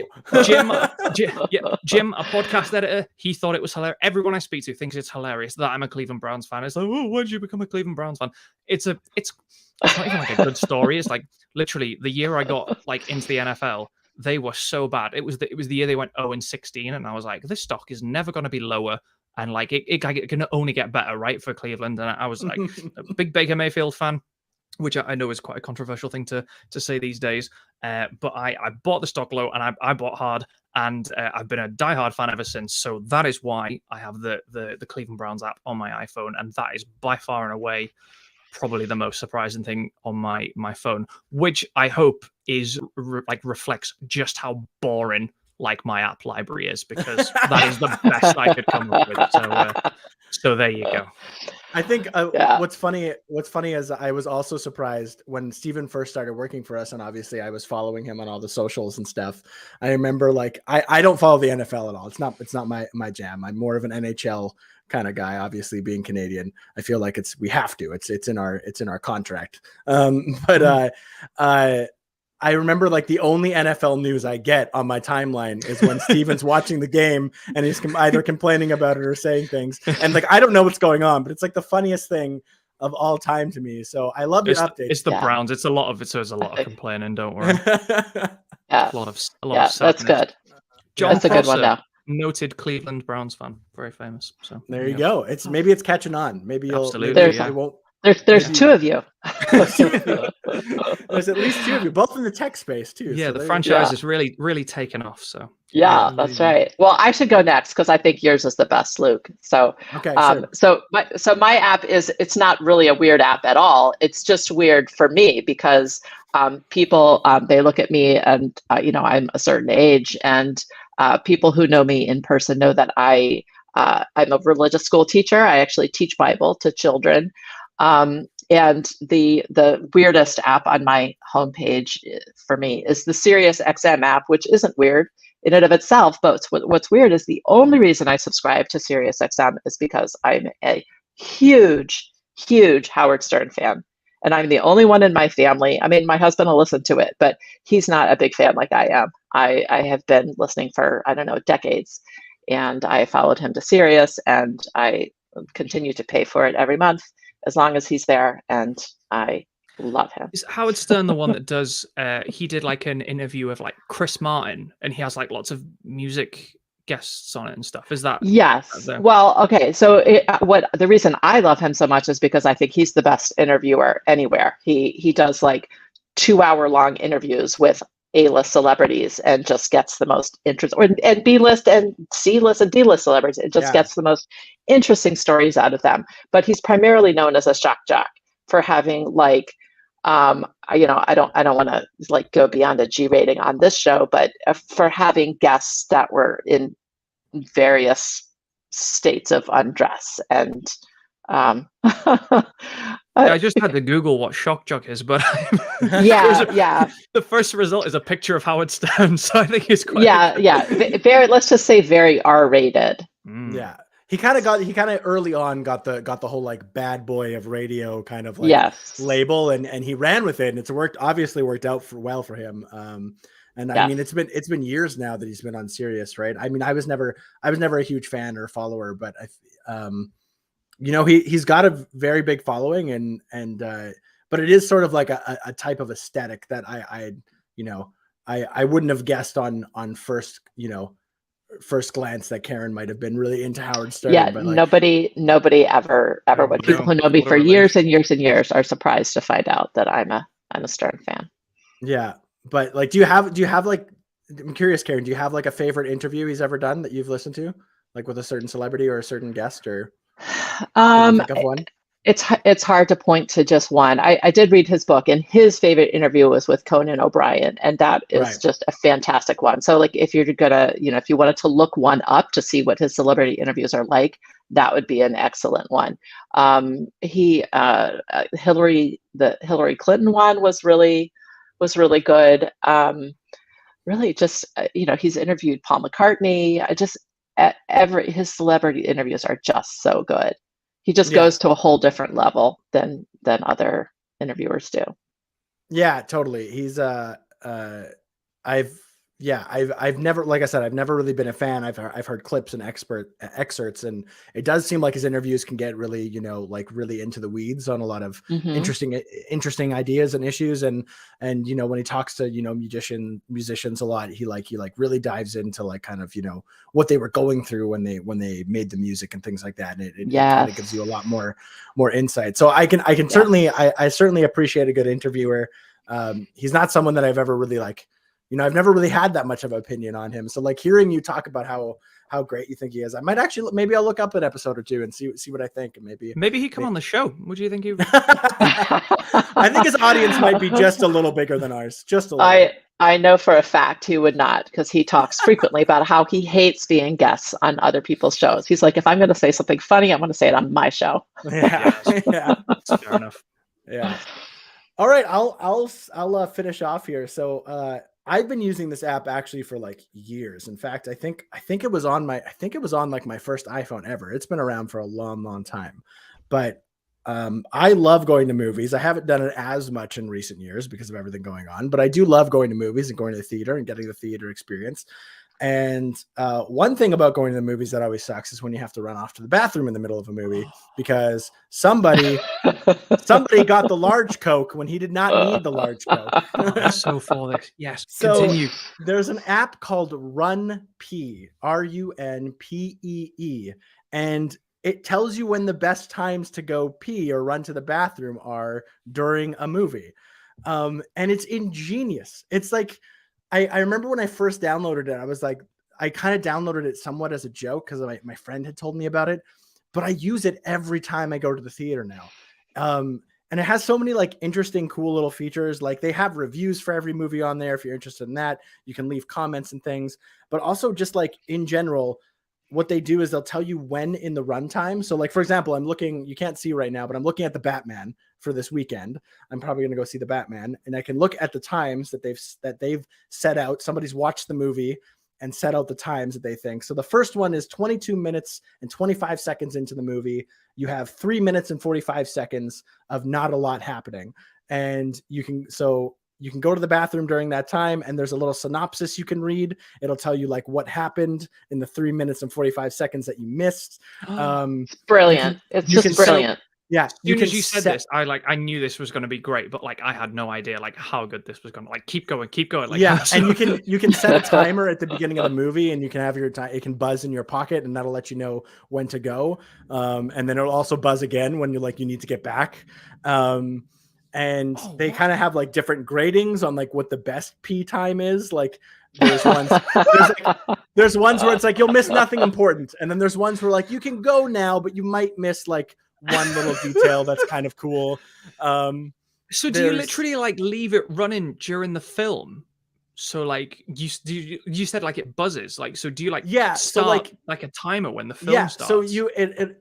Jim, a podcast editor, he thought it was hilarious. Everyone I speak to thinks it's hilarious that I'm a Cleveland Browns fan. It's like, oh, why did you become a Cleveland Browns fan? It's not even like a good story. It's like literally the year I got like into the NFL, they were so bad. It was the year they went 0-16, and I was like, this stock is never going to be lower. And like it can only get better, right, for Cleveland. And I was like a big Baker Mayfield fan, which I know is quite a controversial thing to say these days. But I bought the stock low and I bought hard, and I've been a diehard fan ever since. So that is why I have the Cleveland Browns app on my iPhone, and that is by far and away probably the most surprising thing on my phone, which I hope is reflects just how boring like my app library is, because that is the best I could come up with. So there you go. I think what's funny is I was also surprised when Steven first started working for us, and obviously I was following him on all the socials and stuff. I remember like I don't follow the NFL at all. It's not my jam. I'm more of an NHL kind of guy. Obviously, being Canadian, I feel like we have to. It's in our contract. I remember like the only NFL news I get on my timeline is when Steven's watching the game and he's either complaining about it or saying things. And like, I don't know what's going on, but it's like the funniest thing of all time to me. So I love your update. It's the Browns. It's a lot of it. So there's a lot of complaining. Don't worry. Yeah. A lot of that's good. John that's a good one now. Noted Cleveland Browns fan, very famous. So there you go. Maybe it's catching on. Maybe you'll. Absolutely. Maybe won't. There's two of you. There's at least two of you, both in the tech space too. Yeah, so the franchise is really taken off. So yeah, that's right. Well, I should go next because I think yours is the best, Luke. So okay, sure. So my app it's not really a weird app at all. It's just weird for me because people they look at me and I'm a certain age, and people who know me in person know that I'm a religious school teacher. I actually teach Bible to children. And the weirdest app on my homepage for me is the SiriusXM app, which isn't weird in and of itself. But what's weird is the only reason I subscribe to SiriusXM is because I'm a huge Howard Stern fan. And I'm the only one in my family. I mean, my husband will listen to it, but he's not a big fan like I am. I have been listening for, I don't know, decades. And I followed him to Sirius, and I continue to pay for it every month as long as he's there, and I love him. Is Howard Stern the one that does? He did like an interview of like Chris Martin, and he has like lots of music guests on it and stuff. Is that? Yes. Well, okay. So the reason I love him so much is because I think he's the best interviewer anywhere. He does like 2-hour-long interviews with A-list celebrities and just gets the most interesting, and B-list and C-list and D-list celebrities. It just gets the most interesting stories out of them. But he's primarily known as a shock jock for having like, I don't want to like go beyond a G rating on this show, but for having guests that were in various states of undress and. I just had to Google what shock jock is, but yeah. The first result is a picture of Howard Stern, so I think it's quite. Very. Let's just say very R-rated. Yeah, he kind of early on got the whole like bad boy of radio kind of like label, and he ran with it, and it's obviously worked out well for him. And I mean, it's been years now that he's been on Sirius, right? I mean, I was never a huge fan or follower, but he's got a very big following, and but it is sort of like a type of aesthetic that I wouldn't have guessed on first glance that Karen might have been really into Howard Stern. Yeah, but like, nobody ever would. People who know me for years and years and years are surprised to find out that I'm a Stern fan. Yeah, but like, do you have like? I'm curious, Karen. Do you have like a favorite interview he's ever done that you've listened to, like with a certain celebrity or a certain guest, or? Think of one? It's hard to point to just one. I did read his book, and his favorite interview was with Conan O'Brien, and that is just a fantastic one. So like if you're gonna, if you wanted to look one up to see what his celebrity interviews are like, that would be an excellent one. The Hillary Clinton one was really good. Really just he's interviewed Paul McCartney. His celebrity interviews are just so good. He just goes to a whole different level than other interviewers do. Yeah, totally. He's I've never, like I said, I've never really been a fan. I've heard clips and excerpts, and it does seem like his interviews can get really, like really into the weeds on a lot of interesting ideas and issues. And when he talks to, musicians a lot, he really dives into like kind of, what they were going through when they made the music and things like that. And it kind of gives you a lot more insight. So I can certainly, I certainly appreciate a good interviewer. He's not someone that I've ever really I've never really had that much of an opinion on him. So like hearing you talk about how great you think he is, I might actually, maybe I'll look up an episode or two and see what I think. And maybe he'd come on the show. Would you think he? I think his audience might be just a little bigger than ours. Just a little. I know for a fact he would not, because he talks frequently about how he hates being guests on other people's shows. He's like, if I'm going to say something funny, I'm going to say it on my show. Yeah. That's fair enough. Yeah. All right. I'll finish off here. So, I've been using this app actually for like years. In fact, I think it was on like my first iPhone ever. It's been around for a long, long time. But I love going to movies. I haven't done it as much in recent years because of everything going on, but I do love going to movies and going to the theater and getting the theater experience. And one thing about going to the movies that always sucks is when you have to run off to the bathroom in the middle of a movie because somebody got the large Coke when he did not need the large Coke. That's so foolish. Yes. So continue. There's an app called Runpee, RUNPEE, and it tells you when the best times to go pee or run to the bathroom are during a movie. And it's ingenious. It's like, I remember when I first downloaded it, I was like, I kind of downloaded it somewhat as a joke because my friend had told me about it, but I use it every time I go to the theater now. And it has so many like interesting, cool little features. Like they have reviews for every movie on there. If you're interested in that, you can leave comments and things, but also just like in general, what they do is they'll tell you when in the runtime. So like, for example, you can't see right now, but I'm looking at the Batman for this weekend. I'm probably going to go see the Batman, and I can look at the times that they've set out. Somebody's watched the movie and set out the times that they think. So the first one is 22 minutes and 25 seconds into the movie. You have 3 minutes and 45 seconds of not a lot happening. And you can go to the bathroom during that time, and there's a little synopsis you can read. It'll tell you like what happened in the 3 minutes and 45 seconds that you missed. It's brilliant. It's just brilliant. Yeah. As soon as you said this, I knew this was going to be great, but like I had no idea like how good this was going to like keep going. Like, yeah. And you can set a timer at the beginning of the movie, and you can have your time. It can buzz in your pocket, and that'll let you know when to go. And then it'll also buzz again when you need to get back. And they kind of have like different gradings on like what the best pee time is. Like there's ones where it's like you'll miss nothing important, and then there's ones where like you can go now, but you might miss like one little detail that's kind of cool. So do you literally like leave it running during the film? So like you said like it buzzes, like, so do you like start so like a timer when the film starts? So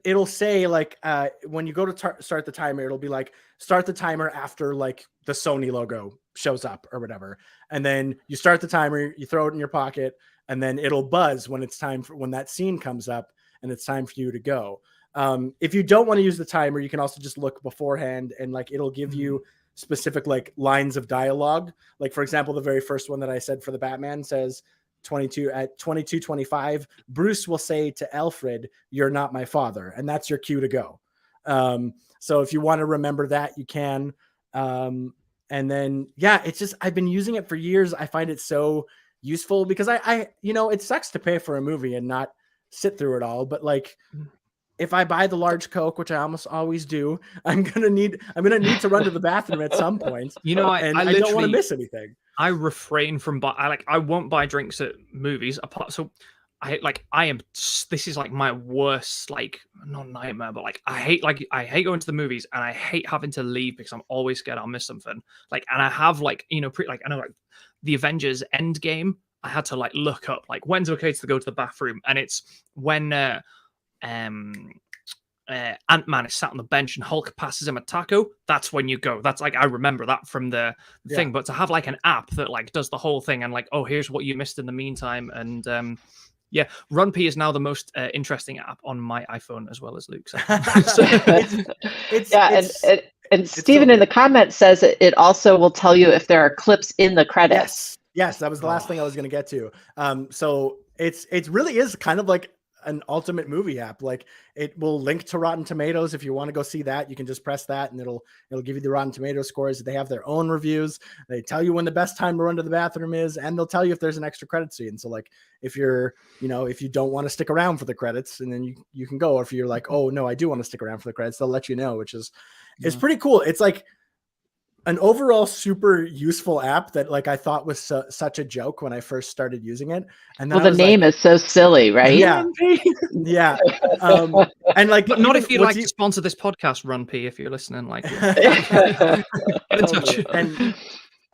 it'll say like when you go to start the timer, it'll be like start the timer after like the Sony logo shows up or whatever, and then you start the timer, you throw it in your pocket, and then it'll buzz when it's time when that scene comes up and it's time for you to go. If you don't want to use the timer, you can also just look beforehand, and like it'll give you specific like lines of dialogue. Like for example, the very first one that I said for the Batman says 22:25, Bruce will say to Alfred, "You're not my father," and that's your cue to go. So if you want to remember that, you can. And then it's just I've been using it for years. I find it so useful because I it sucks to pay for a movie and not sit through it all, but like if I buy the large Coke, which I almost always do, I'm gonna need to run to the bathroom at some point. I don't want to miss anything. I refrain from I won't buy drinks at movies this is like my worst, like not nightmare, but like I hate going to the movies, and I hate having to leave because I'm always scared I'll miss something. Like, and I have like, I know like the Avengers Endgame, I had to like look up like when's okay to go to the bathroom, and it's when Ant-Man is sat on the bench and Hulk passes him a taco. That's when you go. That's like I remember that from the thing. But to have like an app that like does the whole thing and like, oh, here's what you missed in the meantime, and Runpee is now the most interesting app on my iPhone as well as Luke's. And Stephen in the comments says it also will tell you if there are clips in the credits. Yes, that was the last thing I was going to get to. So it really is kind of like an ultimate movie app. Like it will link to Rotten Tomatoes. If you want to go see that, you can just press that and it'll give you the Rotten Tomatoes scores. They have their own reviews. They tell you when the best time to run to the bathroom is, and they'll tell you if there's an extra credit scene. So like if you're, if you don't want to stick around for the credits, and then you can go, or if you're like, oh no, I do want to stick around for the credits, they'll let you know, which is it's pretty cool. It's like an overall super useful app that like I thought was such a joke when I first started using it. And then the name is so silly, right? Yeah, yeah. And like, but not if you'd like to sponsor this podcast, Run P, if you're listening. Like, get in touch.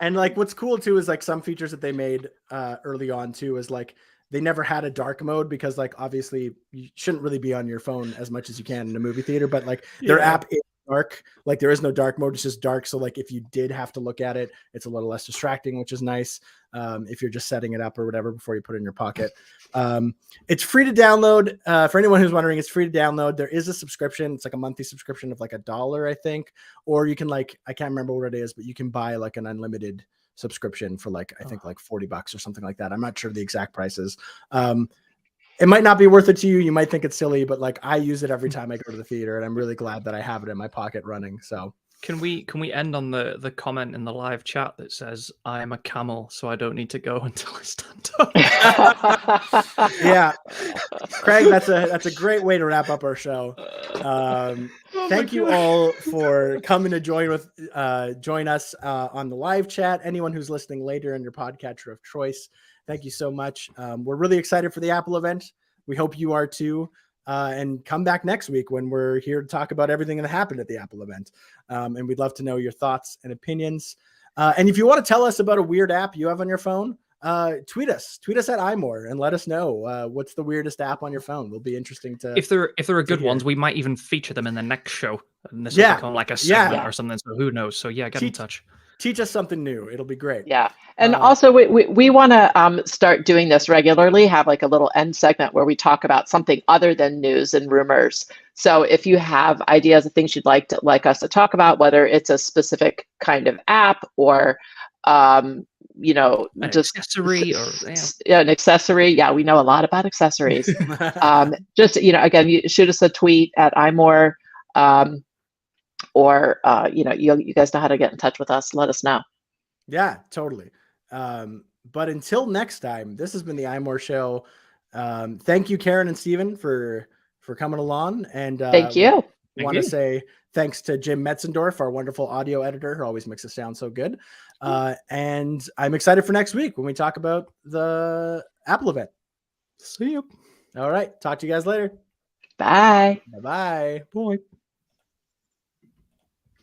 And like, what's cool too is like some features that they made early on too is like they never had a dark mode because like obviously you shouldn't really be on your phone as much as you can in a movie theater, but like their app is dark. Like there is no dark mode, it's just dark. So like if you did have to look at it, it's a little less distracting, which is nice. If you're just setting it up or whatever before you put it in your pocket. It's free to download. For anyone who's wondering, it's free to download. There is a subscription. It's like a monthly subscription of like $1, I think, or you can like, I can't remember what it is, but you can buy like an unlimited subscription for like, I think like $40 or something like that. I'm not sure the exact prices. It might not be worth it to you. You might think it's silly, but like I use it every time I go to the theater, and I'm really glad that I have it in my pocket running. So can we end on the comment in the live chat that says I am a camel, so I don't need to go until I stand up? Yeah, Craig, that's a great way to wrap up our show. Thank you all for coming to join us on the live chat. Anyone who's listening later in your podcatcher of choice, thank you so much. We're really excited for the Apple event. We hope you are too. And come back next week when we're here to talk about everything that happened at the Apple event. And we'd love to know your thoughts and opinions. And if you want to tell us about a weird app you have on your phone, tweet us at iMore and let us know what's the weirdest app on your phone. Will be interesting to. If there are good ones, we might even feature them in the next show. And this will become like a segment or something. So who knows? So yeah, get in touch. Teach us something new. It'll be great. Yeah. And also we want to start doing this regularly, have like a little end segment where we talk about something other than news and rumors. So if you have ideas of things you'd like us to talk about, whether it's a specific kind of app or just accessory or an accessory. Yeah, we know a lot about accessories. Just, again, you shoot us a tweet at iMore. Or you guys know how to get in touch with us. Let us know. Yeah, totally. But until next time, this has been the iMore Show. Thank you, Karen and Stephen, for coming along. And thank you. Want to say thanks to Jim Metzendorf, our wonderful audio editor, who always makes us sound so good. And I'm excited for next week when we talk about the Apple event. See you. All right. Talk to you guys later. Bye. Bye-bye. Bye.